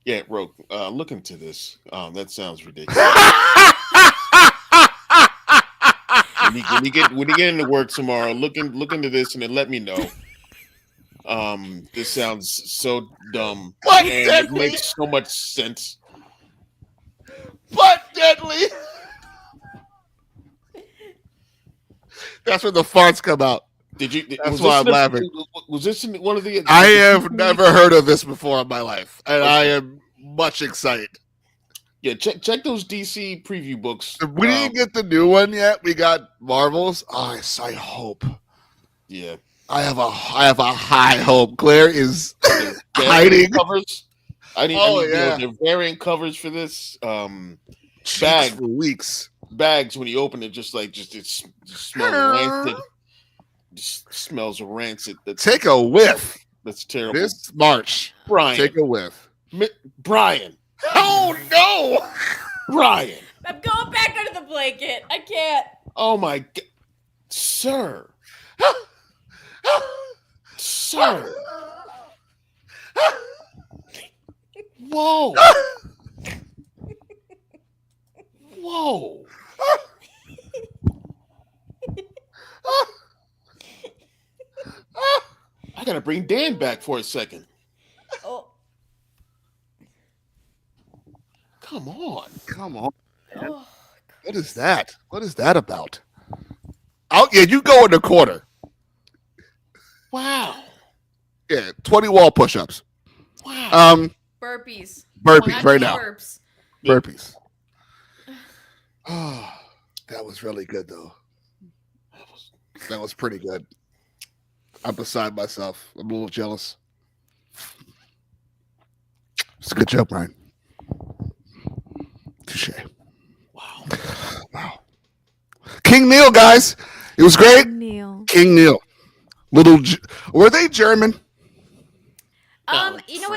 Yeah, Rogue, look into this. That sounds ridiculous. when you get into work tomorrow, look into this and then let me know. This sounds so dumb. But and deadly. It makes so much sense. But deadly. That's when the farts come out. That's why I'm laughing. Was this in one of the? I have never heard of this before in my life, and I am much excited. Yeah, check those DC preview books. We didn't get the new one yet. We got Marvels. Oh, I hope. Yeah, I have a high hope. Claire is hiding covers. They're variant covers for this. Bags for weeks. Bags when you open it, just it smells rancid. Just smells rancid. Take a whiff. That's terrible. This March, Brian. Take a whiff. Brian. Oh no, Brian. I'm going back under the blanket. I can't. Oh my God, sir. Sir. Whoa. Whoa. I gotta bring Dan back for a second. Oh. Come on. Oh, what is that? What is that about? Oh yeah, you go in the corner. Wow. Yeah, 20 wall push-ups. Wow. Burpees right now. Burpees. Oh, that was really good though. That was pretty good. I'm beside myself. I'm a little jealous. It's a good job, Brian. Touche. Wow. King Neel, guys. It was great. King Neel. Were they German? You know,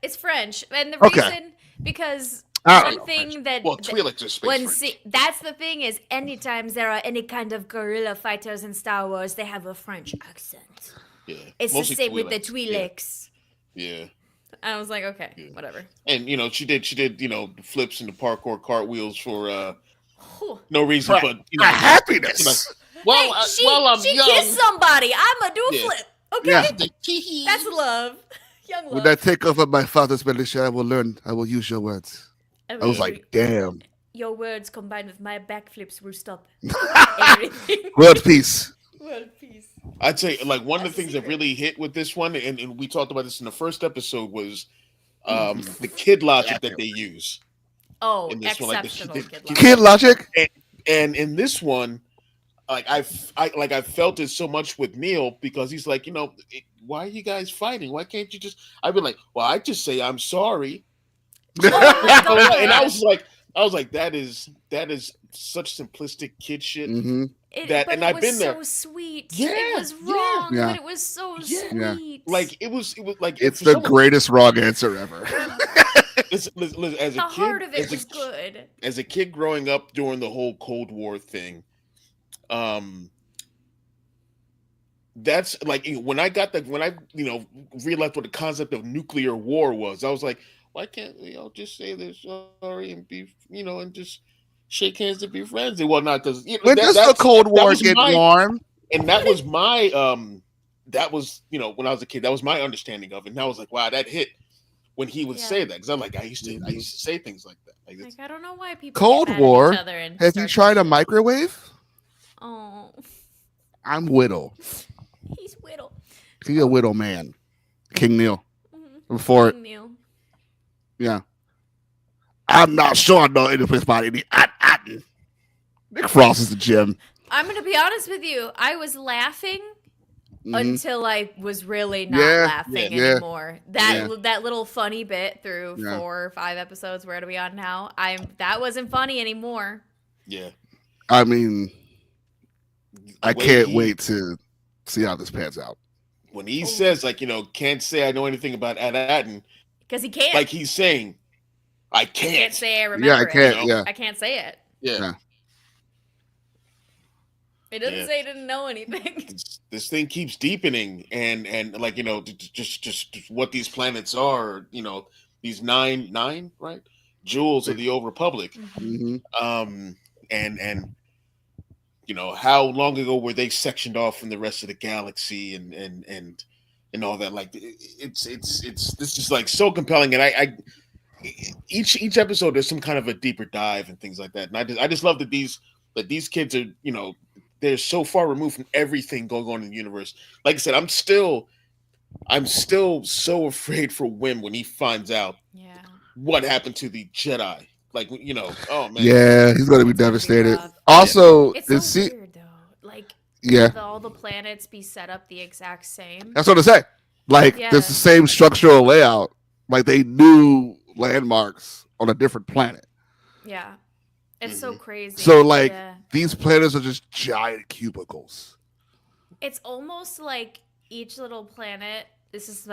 it's French, and the reason because one thing that's the thing is, anytime there are any kind of guerrilla fighters in Star Wars, they have a French accent. Yeah, it's the same with the Twi'leks. Yeah. I was like, okay, whatever. And she did flips and the parkour cartwheels for no reason, but happiness. Well, Hey, while I'm she young, kissed somebody. I'm gonna do a Yeah. flip. Okay, Yeah. that's love. Young When love. I take over my father's militia, I will learn. I will use your words. I was like, damn. Your words combined with my backflips will stop everything. World peace. World peace. I'd say like one of That's the a things that secret. really hit with this one, and we talked about this in the first episode, was Mhm. the kid logic that they use Oh, in this one. Like exceptional kid logic. Kid logic. and in this one, like I felt it so much with Neil because he's like, why are you guys fighting? Why can't you just? I've been like, well, I just say I'm sorry, Oh my god. and I was like, that is such simplistic kid shit. Mm-hmm. But it I've was been so there. sweet. Yeah, It was yeah, wrong, yeah. but it was so Yeah. sweet. Like it was like It's for the someone- greatest wrong answer ever. listen, as a The kid, heart of it was good. as a kid growing up during the whole Cold War thing, that's like when I realized what the concept of nuclear war was, I was like, why can't we all just say they're sorry and be and just shake hands and be friends and whatnot? Because When does the Cold War get warm? and that was my that was when I was a kid, that was my understanding of it. And I was like, wow, that hit when he would say that, because I'm like, I used to say things like that. Like I don't know why people Cold get mad War. at each other and Have you tried a microwave? Oh, I'm Whittle. he's Whittle. He's a Whittle man. King Neil. Mm-hmm. Before it. Neil. Yeah. I'm not sure I know any place about any. Nick Frost is the gym. I'm gonna be honest with you. I was laughing until I was really not laughing anymore. That little funny bit through 4 or 5 episodes. Where are we on now? That wasn't funny anymore. Yeah. I mean, I can't wait to see how this pans out. When he says, like, can't say I know anything about Aladdin. Because he can't. Like he's saying, I can't. I can't say I remember Yeah, I can't. it. I can't say it. Yeah. It doesn't say he didn't know anything. This thing keeps deepening, and like just what these planets are. These nine right jewels of the Old Republic. Mm-hmm. And how long ago were they sectioned off from the rest of the galaxy and all that? Like this is like so compelling, and I each episode there's some kind of a deeper dive and things like that, and I just love that these kids are they're so far removed from everything going on in the universe. Like I said, I'm still so afraid for Wim when he finds out what happened to the Jedi. Like, oh man. Yeah, he's gonna be devastated. Also, it's so weird though. Like, all the planets be set up the exact same. That's what I say. Like, there's the same structural layout. Like, they knew landmarks on a different planet. Yeah, it's so crazy. So, like, these planets are just giant cubicles. It's almost like each little planet. This is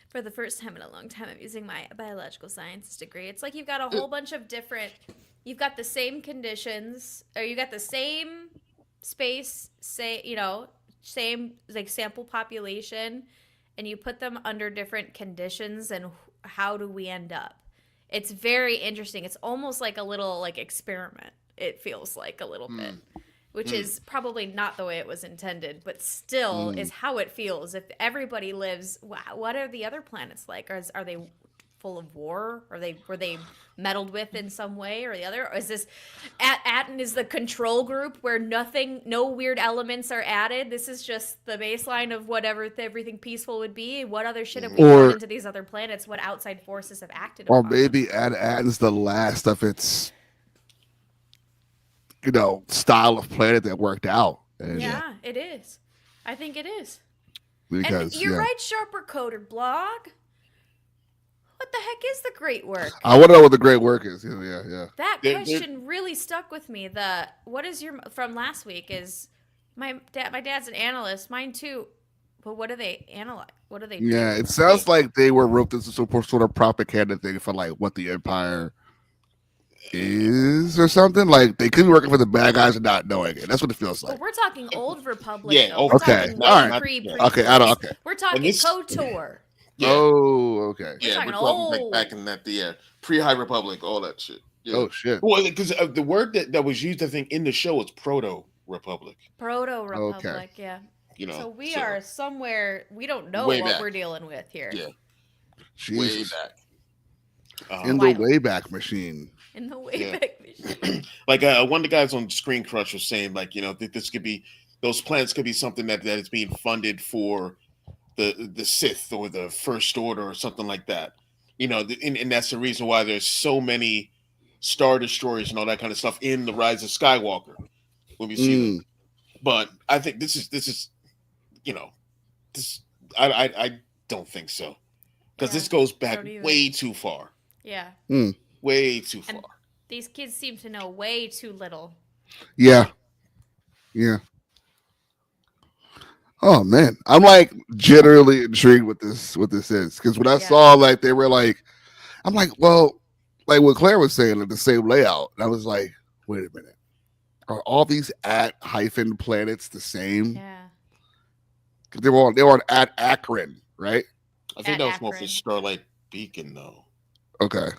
for the first time in a long time, I'm using my biological sciences degree. It's like you've got a whole bunch of different. You've got the same conditions, or you got the same space. Same like sample population, and you put them under different conditions, and how do we end up? It's very interesting. It's almost like a little like experiment. It feels like a little bit. Which is probably not the way it was intended, but still is how it feels. If everybody lives, what are the other planets like? Are they full of war? Were they meddled with in some way or the other? Or is this Aten is the control group where no weird elements are added? This is just the baseline of whatever everything peaceful would be. What other shit have we done into these other planets? What outside forces have acted Or upon maybe Aten's the last of its style of planet that worked out. And it is. I think it is. Because, and you're right, Sharper Coder blog. What the heck is the great work? I want to know what the great work is. Yeah. That question really stuck with me. What is your from last week? Is my dad's an analyst. Mine too. But what do they analyze? What do they do? Yeah, it sounds like they were roped into some sort of propaganda thing for like what the Empire is or something. Like they could be working for the bad guys and not knowing it. That's what it feels like. Well, we're talking old Republic. Yeah. Though. Okay. All right. Okay. I don't. Okay. We're talking KOTOR. Yeah. Oh. Okay. Yeah. We're talking back in that pre-High Republic, all that shit. Yeah. Oh shit. Well, because the word that was used, I think, in the show is proto. Republic. Proto Republic, yeah. You know, So we are somewhere we don't know way what back. we're dealing with here. Yeah, Jesus. way back. In the Wayback Machine. In the Wayback Machine. Like one of the guys on Screen Crush was saying, like, you know, this could be, those planets could be something that is being funded for the Sith or the First Order or something like that. You know, and that's the reason why there's so many Star Destroyers and all that kind of stuff in the Rise of Skywalker when we see them. But I think this is, you know, this I don't think so, because this goes back way too far. Yeah. Way too far. And these kids seem to know way too little. Yeah. Yeah. Oh man, I'm like generally intrigued with this. What this is, because when I saw like they were like, I'm like, well, like what Claire was saying, like the same layout. And I was like, wait a minute, are all these @ planets the same? Yeah. Because they were on Akron, right? I think that was more for Starlight Beacon, though. Okay.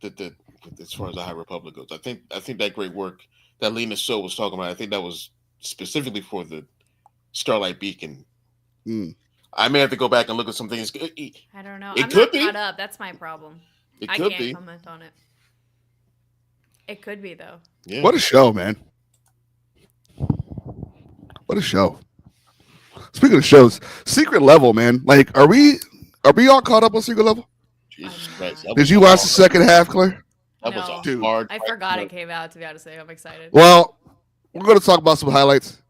The as far as the High Republic goes, I think that great work that Lena So was talking about, I think that was specifically for the Starlight Beacon. I may have to go back and look at some things. I don't know. I'm not caught up. That's my problem. I can't comment on it. It could be though. Yeah. What a show, man! What a show. Speaking of shows, Secret Level, man. Like, are we all caught up on Secret Level? Jesus Christ! Did you watch the second half, Claire? That was a hard. I forgot it came out. To be honest with you, I'm excited. Well, we're going to talk about some highlights.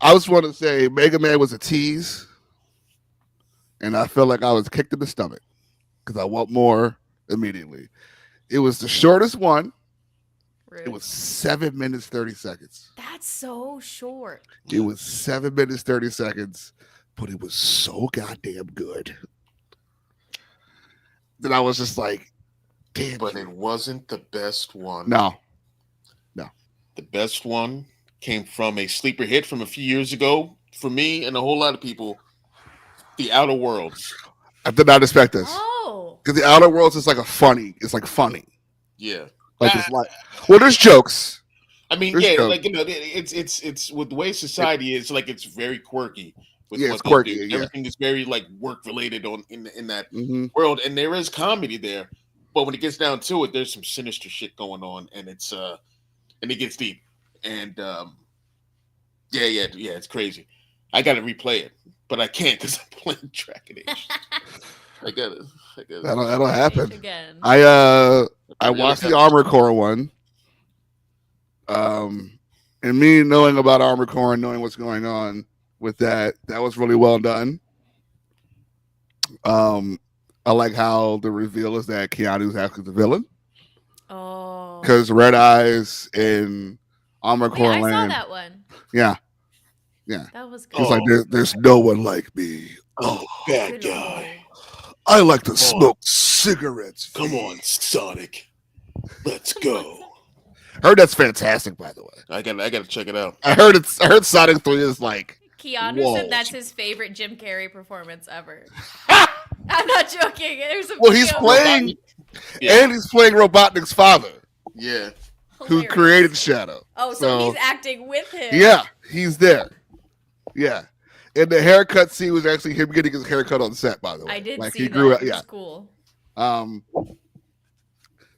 I just want to say Mega Man was a tease, and I feel like I was kicked in the stomach because I want more immediately. It was the shortest one. Rude. It was 7 minutes 30 seconds. That's so short. It was 7 minutes 30 seconds, but it was so goddamn good. Then I was just like, damn. But it wasn't the best one. No. The best one came from a sleeper hit from a few years ago for me and a whole lot of people. The Outer Worlds. I did not expect this. Oh. Because the Outer Worlds is like funny. Yeah. Like it's like, well, there's jokes. I mean, there's jokes. Like, you know, it's with the way society is, like, it's very quirky. With what it's quirky. Yeah. Everything is very like work related in that world, and there is comedy there. But when it gets down to it, there's some sinister shit going on, and it's and it gets deep. And it's crazy. I got to replay it, but I can't because I'm playing Dragon Age. I got it. That'll happen. Again. I watched the Armored Core one. And me knowing about Armored Core and knowing what's going on with that was really well done. I like how the reveal is that Keanu's actually the villain. Oh. Because Red Eyes in Armored Core I Land. saw that one. Yeah. That was good. He's like, there's no one like me. Oh, bad guy. I like to smoke cigarettes. Come on, Sonic. Let's go. Heard that's fantastic, by the way. I gotta check it out. I heard Sonic 3 is like. Keanu said that's his favorite Jim Carrey performance ever. I'm not joking. He's playing, and he's playing Robotnik's father. Yeah. Who created Shadow. Oh, so he's acting with him. Yeah, he's there. Yeah. And the haircut scene was actually him getting his haircut on set, by the way. I did like see he grew that. Up, yeah. It was cool.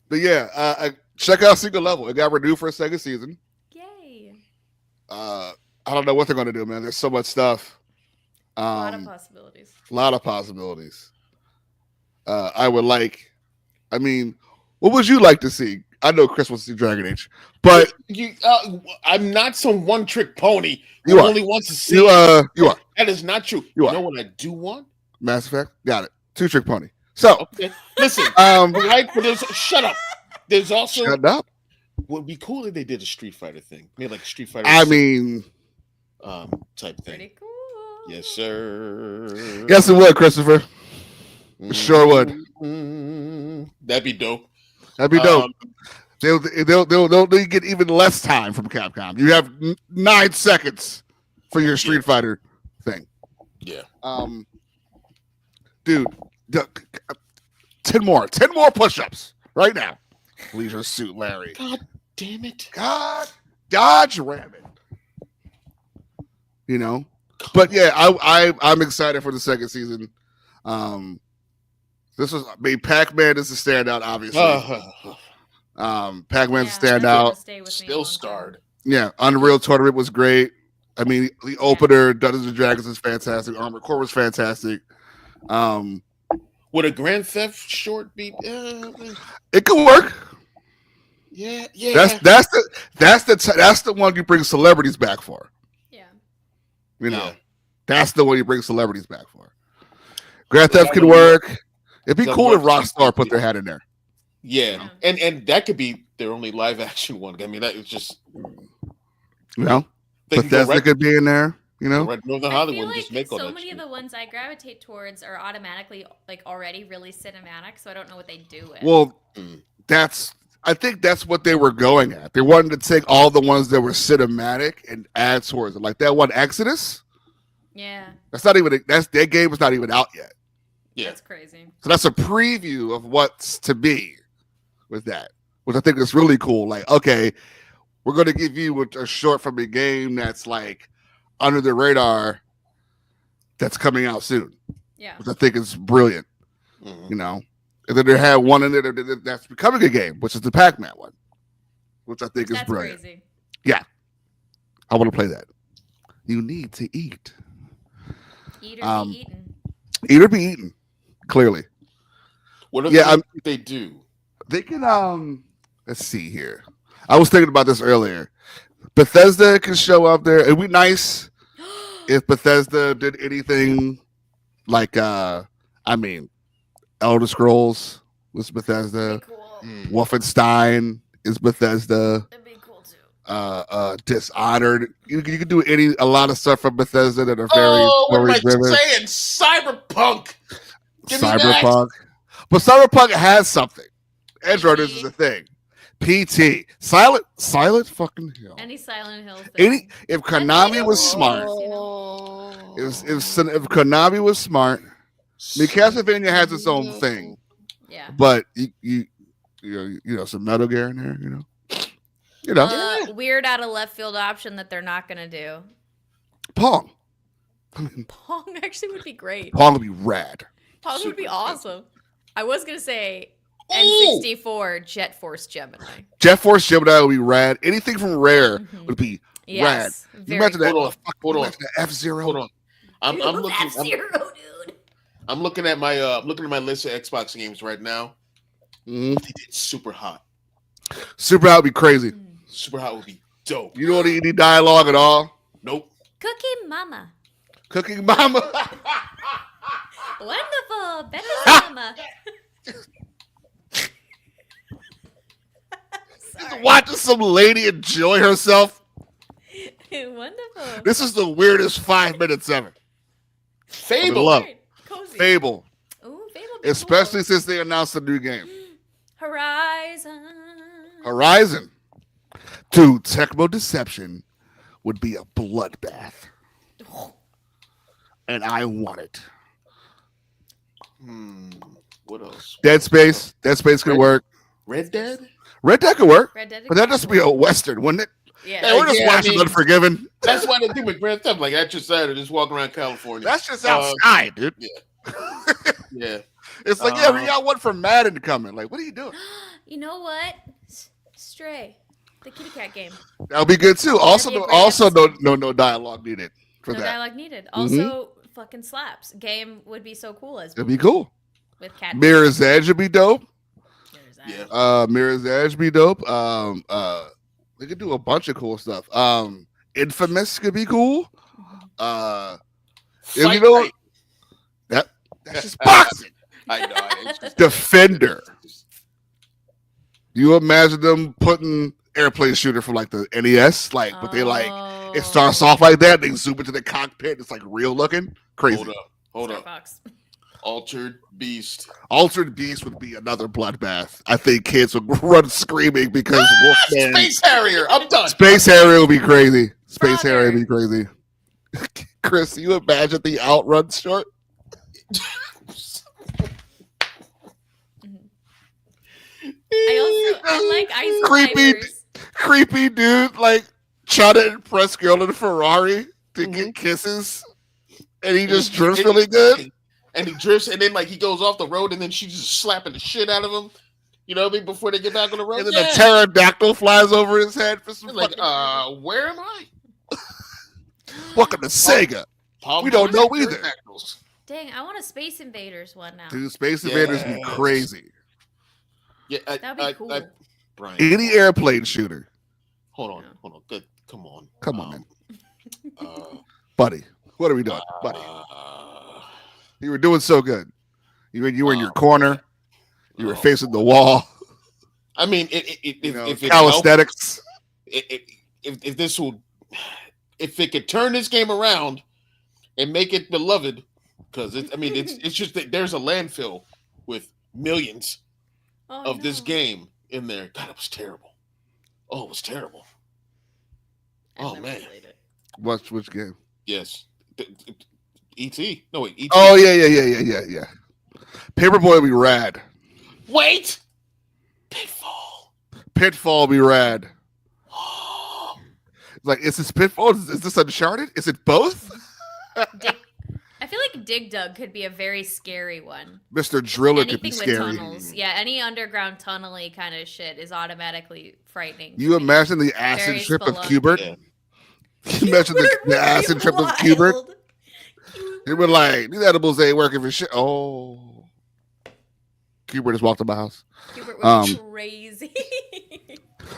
But yeah, check out Secret Level. It got renewed for a second season. Yay. I don't know what they're going to do, man. There's so much stuff. A lot of possibilities. I mean, what would you like to see? I know Chris wants to see Dragon Age, but I'm not some one-trick pony who only wants to see. You are. That is not true. You know what I do want? Mass Effect. Got it. Two-trick pony. So, okay. Listen. Shut up. There's also. Shut up. Would be cool if they did a Street Fighter thing. Maybe like Street Fighter. I mean, type thing. Pretty cool. Yes, sir. Yes, it would, Christopher. Sure would. That'd be dope. That'd be dope. They'll get even less time from Capcom. You have 9 seconds for your Street Fighter thing. Yeah. Dude, 10 more push-ups right now. Leisure Suit Larry. God damn it. God, dodge rabbit. you know. But yeah, I'm excited for the second season. This was Pac-Man is a standout, obviously. Pac-Man's a standout. Still starred. Yeah, Unreal Tournament was great. I mean, the opener, Dungeons and Dragons, is fantastic. Armored Core was fantastic. Would a Grand Theft short be? It could work. Yeah. That's the one you bring celebrities back for. Yeah. You know, that's the one you bring celebrities back for. Grand Theft could work. It'd be cool if Rockstar put their hat in there. Yeah, and that could be their only live action one. I mean, that is just, you know, Bethesda could be in there. You know, I feel like so many of the ones I gravitate towards are automatically like already really cinematic, so I don't know what they do with. Well, I think that's what they were going at. They wanted to take all the ones that were cinematic and add towards it, like that one Exodus. Yeah, that game is not even out yet. Yeah, that's crazy. So that's a preview of what's to be with that, which I think is really cool. Like, okay, we're going to give you a short from a game that's like under the radar that's coming out soon. Yeah. Which I think is brilliant. You know? And then they had one in there that's becoming a game, which is the Pac-Man one, which I think is brilliant. Crazy. Yeah. I want to play that. You need to eat. Eat or be eaten. Eat or be eaten, clearly. What are they do? They can, let's see here. I was thinking about this earlier. Bethesda can show up there. It'd be nice if Bethesda did anything like, Elder Scrolls was Bethesda. Cool. Wolfenstein is Bethesda. That'd be cool too. Dishonored. You can do a lot of stuff from Bethesda that are very what am I saying? Cyberpunk. Cyberpunk. But Cyberpunk has something. Edge Runners is a thing. PT. Silent fucking Hill. Any Silent Hill thing. If Konami was smart. If Konami was smart. I mean, Castlevania has its own thing. Yeah. But you know, some Metal Gear in there, you know. Weird out of left field option that they're not gonna do. Pong. Pong actually would be great. Pong would be rad. Pong would be awesome. I was gonna say N64 Jet Force Gemini. Jet Force Gemini would be rad. Anything from Rare would be rad. Imagine that. Hold on. F-Zero. Hold on. I'm looking. F-Zero, dude. I'm looking at my list of Xbox games right now. They did Super Hot. Super Hot would be crazy. Super Hot would be dope. You don't need any dialogue at all. Nope. Cooking Mama. Cooking Mama. Wonderful. Better Mama. Just watching some lady enjoy herself. Wonderful. This is the weirdest 5 minutes ever. Fable. Fable. Ooh, Fable. Especially since they announced a new game. Horizon. Dude, Tecmo Deception would be a bloodbath. And I want it. What else? Dead Space. Dead Space could work. Red Dead? Red Dead could work. But that'd just be a Western, wouldn't it? Yeah. Hey, we're just watching Unforgiven. That's why they do with Grand Theft. Like, that's just Saturday, just walking around California. That's just outside, dude. Yeah. Yeah. It's like, we got one from Madden coming. Like, what are you doing? You know what? Stray. The kitty cat game. That would be good, too. Also, no dialogue needed for that. No dialogue needed. Also, fucking slaps. Game would be so cool as it'd be cool. With cat. Mirror's Edge would be dope. Yeah. Mirror's Edge would be dope. They could do a bunch of cool stuff. Infamous could be cool. You know, that's just boxing. I know. Defender. You imagine them putting airplane shooter from like the NES, but they it starts off like that. They zoom into the cockpit. It's like real looking, crazy. Hold up. Altered Beast. Altered Beast would be another bloodbath. I think kids would run screaming because Wolfman. Space Harrier. I'm done. Space Harrier would be crazy. Space Harrier would be crazy. Chris, you imagine the Outrun short? I like Ice creepy dude, like trying to impress girl in a Ferrari. to get kisses, and he just drifts really good. And he drifts, and then like he goes off the road, and then she's just slapping the shit out of him. You know what I mean? Before they get back on the road, and then a pterodactyl flies over his head for some. Like, where am I? Welcome to Sega. We don't know either. Dang, I want a Space Invaders one now. Dude, Space Invaders be crazy. Yeah, that'd be cool. Brian, any airplane shooter. Hold on. Good, come on, man. Buddy, what are we doing, buddy? You were doing so good. You were in your corner. You were facing the wall. I mean, if calisthenics. If it could turn this game around and make it beloved, because it's just that there's a landfill with millions of this game in there. God, it was terrible. Oh, it was terrible. Man. Which game? Yes. E.T. No, wait. E.T. Oh, yeah. Paperboy be rad. Wait! Pitfall be rad. Like, is this Pitfall? Is this Uncharted? Is it both? I feel like Dig Dug could be a very scary one. Mr. Driller Anything could be with scary. Tunnels. Yeah, any underground tunnely kind of shit is automatically frightening. You imagine the acid trip of Qbert? Yeah. You imagine the acid trip of Qbert? They were like, these edibles ain't working for shit. Oh. Qbert just walked in my house. Qbert was crazy.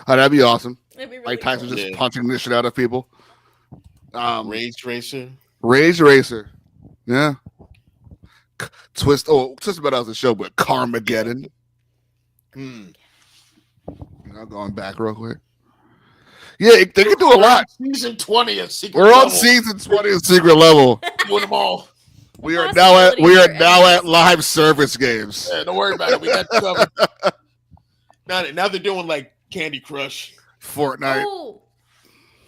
Oh, that'd be awesome. That'd be really Mike Tyson cool. just punching this shit out of people. Rage Racer. Rage Racer. Yeah. Twist about us the show, but Carmageddon. I'm going back real quick. Yeah, they can do a lot. Season 20 of Secret We're Level. on season 20 of Secret Level. Doing them all. We are now at live service games. Yeah, don't worry about it. We got you covered. Now they're doing like Candy Crush, Fortnite. Oh,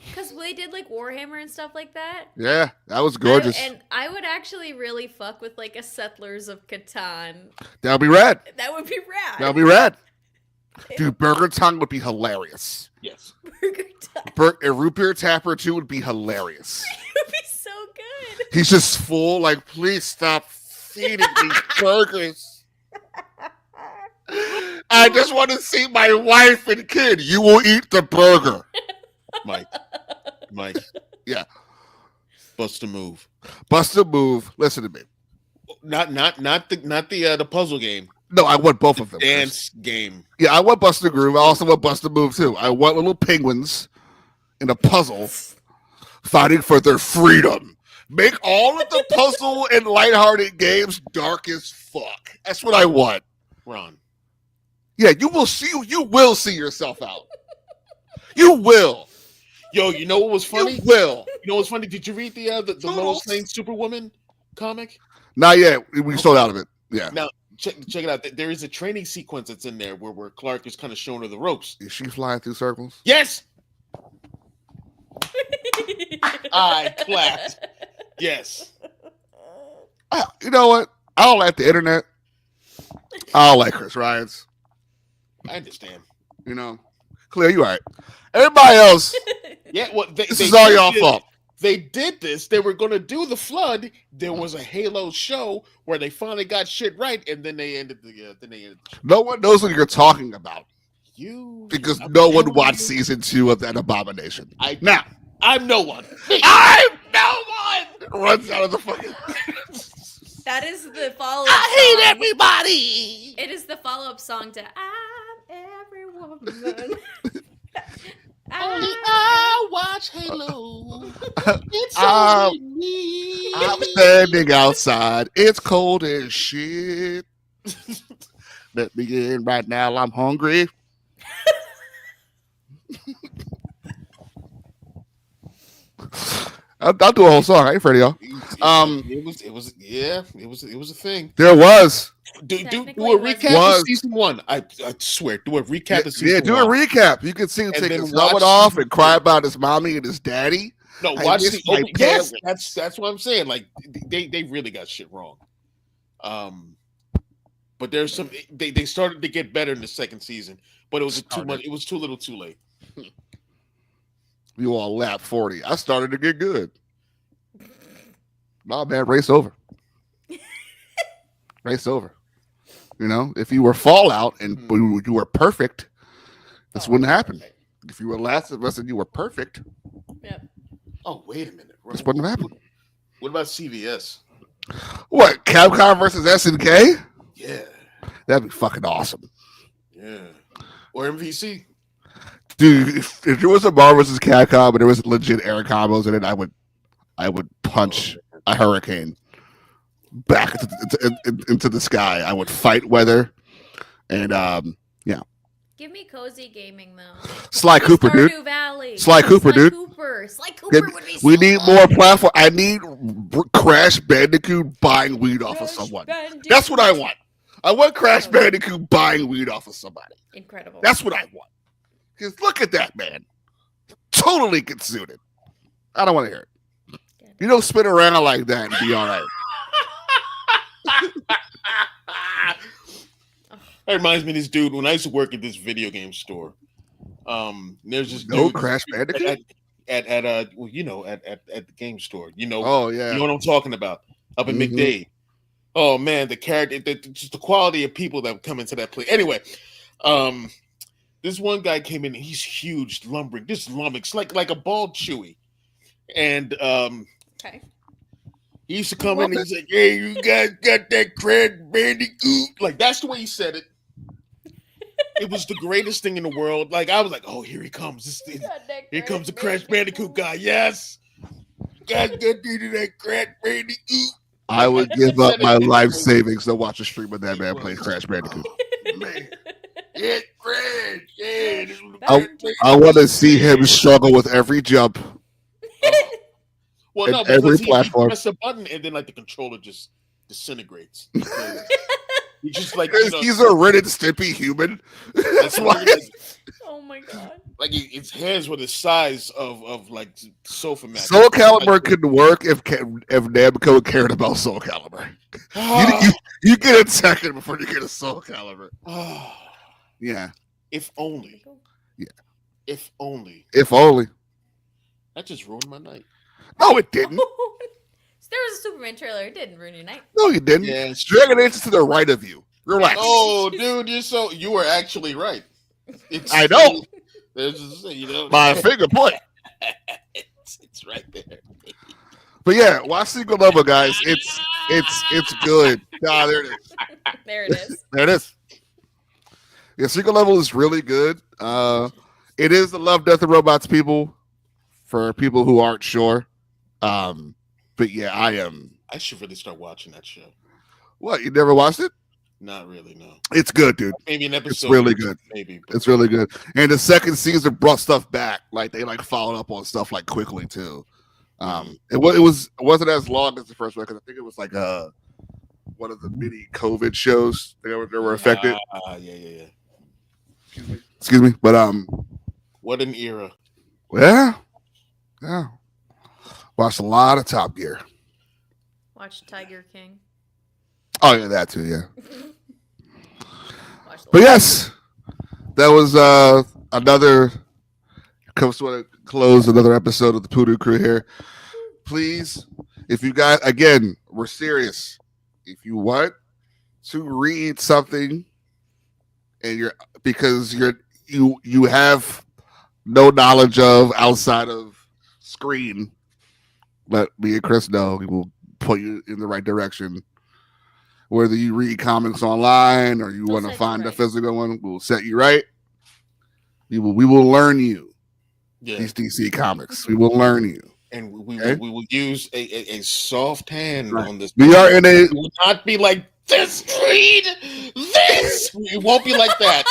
because they did like Warhammer and stuff like that. Yeah, that was gorgeous. And I would actually really fuck with like a Settlers of Catan. That would be rad. That would be rad. That would be rad. Dude, Burger Tongue would be hilarious. Yes. Burger Tongue. A root beer tapper too would be hilarious. It would be so good. He's just full, like, please stop feeding me burgers. I just want to see my wife and kid. You will eat the burger. Mike. Yeah. Bust a move. Listen to me. Not the puzzle game. No, I want both of them. Dance game. Yeah, I want Bust a Groove. I also want Bust a Move too. I want little penguins in a puzzle fighting for their freedom. Make all of the puzzle and lighthearted games dark as fuck. That's what I want. Ron. Yeah, you will see yourself out. You will. Yo, you know what was funny? You will. You know what's funny? Did you read the Lois Lane Superwoman comic? Not yet. We sold out of it. Yeah. Now check it out. There is a training sequence that's in there where Clark is kind of showing her the ropes. Is she flying through circles? Yes. I clapped. Yes. You know what? I don't like the internet. I don't like Chris Ryan's. I understand. You know, Cleo, you all right. Everybody else. Yeah, well, this is all y'all fault. They did this. They were going to do the flood. There was a Halo show where they finally got shit right, and then they ended the. No one knows what you're talking about. Because no one watched season 2 of that abomination. I'm no one. I'm no one. Runs out of the fucking. That is the follow-up. I hate everybody. It is the follow-up song to "I'm Every Woman." Only I watch Halo. It's only me. I'm standing outside. It's cold as shit. Let me in right now. I'm hungry. I'll do a whole song. I ain't afraid of y'all. It was a thing. There was. Do a recap of season 1. I swear, do a recap of season 1. Yeah, do a recap. You can see him take his helmet off and cry about his mommy and his daddy. No, watch the opening. Yes, that's what I'm saying. Like they really got shit wrong. But there's some they started to get better in the second season, but it was too much. It was too little, too late. You all lap 40. I started to get good. No, man, race over. Race over. You know, if you were Fallout and you were perfect, this wouldn't happen. If you were Last of Us and you were perfect, Yep. Oh, wait a minute. this wouldn't have happened. What about CVS? What, Capcom versus SNK? Yeah. That'd be fucking awesome. Yeah. Or MVC? Dude, if there was a Marvel versus Capcom and there was legit air combos in it, I would punch a hurricane back into the sky. I would fight weather, and yeah. Give me cozy gaming though. Sly Cooper, dude. Stardew Valley. Sly Cooper, dude. Sly Cooper would be. We so need awesome. more platform. I need Crash Bandicoot buying weed off of someone. That's what I want. I want Crash Bandicoot buying weed off of somebody. Incredible. That's what I want. Because look at that, man. Totally consumed. I don't want to hear it. You don't spin around like that and be all right. That reminds me of this dude when I used to work at this video game store. There's this No dude Crash Bandicoot at well, you know, at the game store. You know, oh yeah, you know what I'm talking about up in McDade. Oh man, the character, just the quality of people that come into that place. Anyway, this one guy came in. He's huge, lumbering. This lummox, like a bald Chewy, and okay. he used to come in. And he's like, "Hey, you guys got that Crash Bandicoot?" Like that's the way he said it. It was the greatest thing in the world. Like I was like, "Oh, here he comes! Here comes the Crash Bandicoot guy." Yes, you guys got that Crash Bandicoot. I would give up my life savings to watch a stream of that man play Crash Bandicoot. Oh, man. Yeah, Crash. Yeah, I want to see him struggle with every jump. Well, no, every because platform. he press a button and then like the controller just disintegrates. He's just like he's a Ren and Stimpy human. That's why. Oh my god! Like his hands were the size of like sofa mat. Soul Calibur could work if Namco cared about Soul Calibur. You get a second before you get a Soul Calibur. Yeah. If only. Yeah. If only. If only. That just ruined my night. No, it didn't. There was a Superman trailer. It didn't ruin your night. No, you didn't. Yeah, Dragon Age is to the right of you. Relax. Oh, dude, you were actually right. I know. There's just, you know, My finger point. it's right there. But yeah, watch Secret Level, guys. It's good. Ah, there it is. There it is. There it is. Yeah, Secret Level is really good. It is the Love, Death, and Robots people for people who aren't sure. But yeah, I should really start watching that show. What, you never watched it? Not really, no. It's good, dude. Maybe an episode. It's really good. Maybe. It's really good. And the second season brought stuff back. Like they followed up on stuff like quickly too. It wasn't as long as the first one because I think it was like one of the mini COVID shows that were affected. Yeah. Excuse me. But what an era. Yeah. Watched a lot of Top Gear. Watch Tiger King. Oh yeah, that too. Yeah. But yes, that was another. Comes to a close another episode of the PooDoo Crew here. Please, if you guys, again, we're serious. If you want to read something, and you have no knowledge of outside of screen, let me and Chris know. We will point you in the right direction. Whether you read comics online or you want to find a physical one, we'll set you right. We will learn you these DC comics. We will learn you. And we will use a soft hand on this. We are in a. It will not be like this, read this. It won't be like that.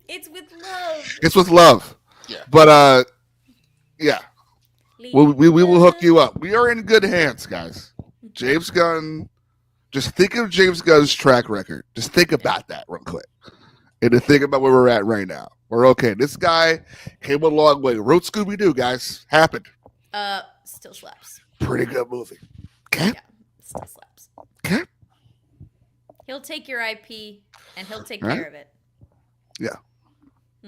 It's with love. It's with love. Yeah. But yeah. We will hook you up. We are in good hands, guys. James Gunn. Just think of James Gunn's track record. Just think about that real quick. And to think about where we're at right now. We're okay. This guy came a long way. Wrote Scooby-Doo, guys. Happened. Still slaps. Pretty good movie. Okay? Yeah, still slaps. Okay? He'll take your IP and he'll take care of it. Yeah.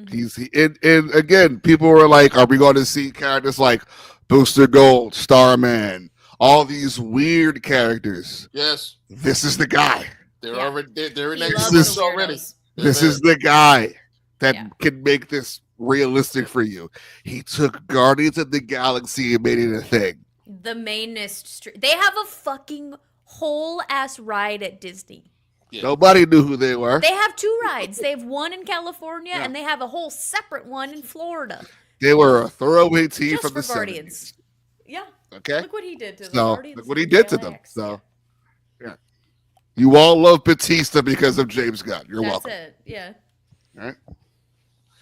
And again, people were like, "Are we going to see characters like Booster Gold, Starman, all these weird characters?" Yes, This is the guy. they're already they're in He that loves universe the already. weirdos. This is the guy that can make this realistic for you. He took Guardians of the Galaxy and made it a thing. The mainest they have a fucking whole ass ride at Disney. Yeah. Nobody knew who they were. They have 2 rides. They have one in California and they have a whole separate one in Florida. They were a throwaway team Just from the Guardians. 70s. Yeah. Okay. Look what he did to the Guardians. Look what he did to them. So, yeah. You all love Batista because of James Gunn. You're welcome. That's it. Yeah. All right.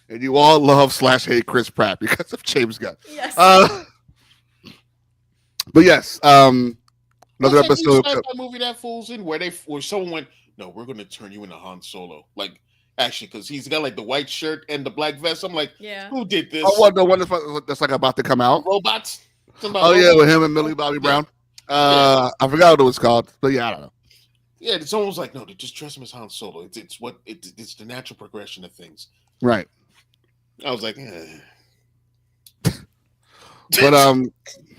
And you all love / hate Chris Pratt because of James Gunn. Yes. But yes, another episode. That movie that falls in where someone went, no, we're going to turn you into Han Solo. Like, actually, because he's got like the white shirt and the black vest. I'm like, who did this? Oh, what the one that's like about to come out? Robots. Yeah, with him and Millie Bobby Brown. I forgot what it was called, but yeah, I don't know. Yeah, it's almost like no, they just dress him as Han Solo. It's the natural progression of things. Right. I was like, But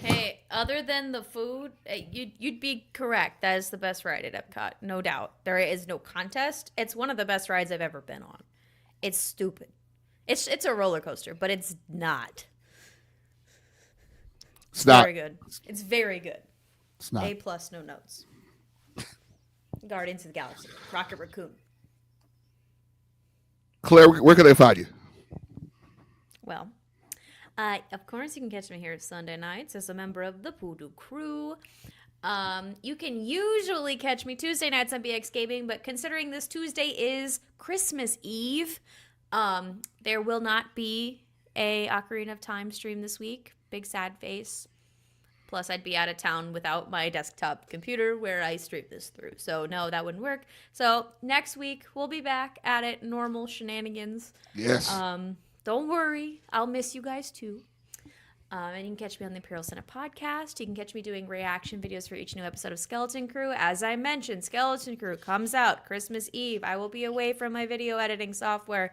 hey, other than the food, you'd be correct. That is the best ride at Epcot, no doubt. There is no contest. It's one of the best rides I've ever been on. It's stupid. It's a roller coaster, but it's not. It's not very good. It's very good. It's not. A+, no notes. Guardians of the Galaxy, Rocket Raccoon. Claire, where can they find you? Well, of course, you can catch me here Sunday nights as a member of the PooDoo crew. You can usually catch me Tuesday nights on BX Gaming, but considering this Tuesday is Christmas Eve, there will not be a Ocarina of Time stream this week. Big sad face. Plus, I'd be out of town without my desktop computer where I stream this through. So, no, that wouldn't work. So, next week, we'll be back at it. Normal shenanigans. Yes. Don't worry. I'll miss you guys, too. And you can catch me on the Imperial Senate podcast. You can catch me doing reaction videos for each new episode of Skeleton Crew. As I mentioned, Skeleton Crew comes out Christmas Eve. I will be away from my video editing software.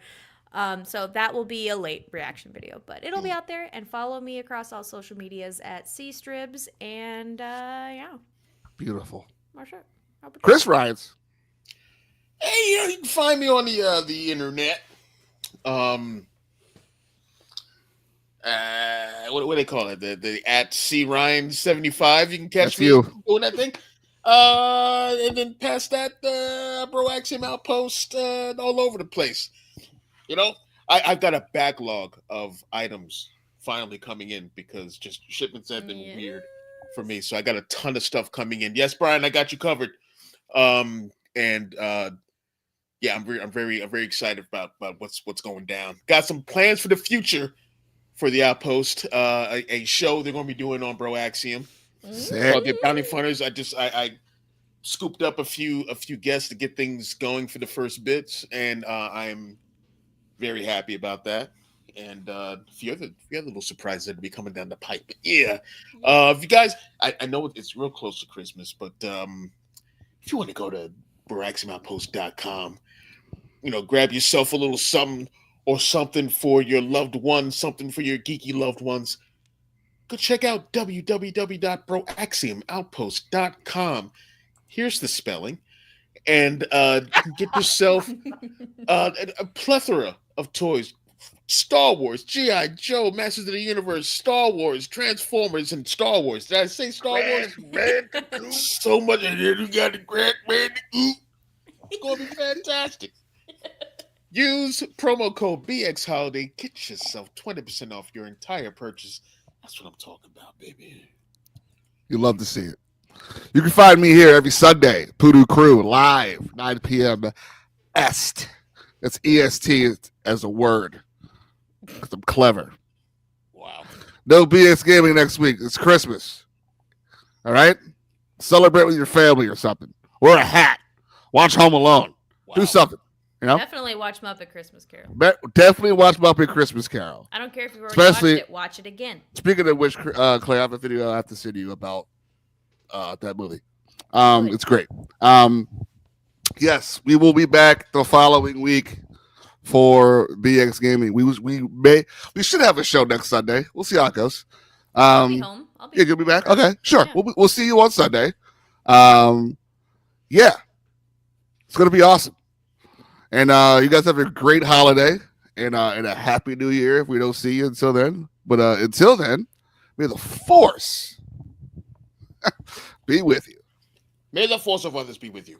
So that will be a late reaction video, but it'll be out there. And follow me across all social medias at CStribs. And yeah. Beautiful. Sure. Chris rides. Hey, you can find me on the internet. What do they call it? The at CRyan75. You can catch me doing that thing. And then past that, Bro Axiom Outpost all over the place. You know, I've got a backlog of items finally coming in because just shipments have been weird for me. So I got a ton of stuff coming in. Yes, Brian, I got you covered. Yeah, I'm very excited about what's going down. Got some plans for the future for the Outpost. A show they're going to be doing on Bro Axiom called the Bounty Funners. I scooped up a few guests to get things going for the first bits, and I'm very happy about that. And a few other little surprises that will be coming down the pipe. But yeah. If you guys, I know it's real close to Christmas, but if you want to go to BroAxiomOutpost.com, grab yourself a little something or something for your loved ones, something for your geeky loved ones, go check out www.broaxiomoutpost.com. Here's the spelling. And get yourself a plethora of toys. Star Wars, G.I. Joe, Masters of the Universe, Star Wars, Transformers, and Star Wars. Did I say Star Wars? So much. And then you got the Grand Bandicoot. It's going to be fantastic. Use promo code BXHoliday. Get yourself 20% off your entire purchase. That's what I'm talking about, baby. You love to see it. You can find me here every Sunday, PooDoo Crew, live, 9 p.m. Est. That's EST as a word. Because I'm clever. Wow. No BX Gaming next week. It's Christmas. All right? Celebrate with your family or something. Wear a hat. Watch Home Alone. Wow. Do something. Definitely watch Muppet Christmas Carol. Definitely watch Muppet Christmas Carol. I don't care if you've already watched it. Watch it again. Speaking of which, Claire, I have a video I have to send you about that movie. It's great. Yes, we will be back the following week for BX Gaming. We should have a show next Sunday. We'll see how it goes. I'll be home. You'll be back. Okay, sure. Yeah. We'll see you on Sunday. Yeah, it's gonna be awesome. And you guys have a great holiday and a happy New Year. If we don't see you until then, but until then, may the force be with you. May the force of others be with you.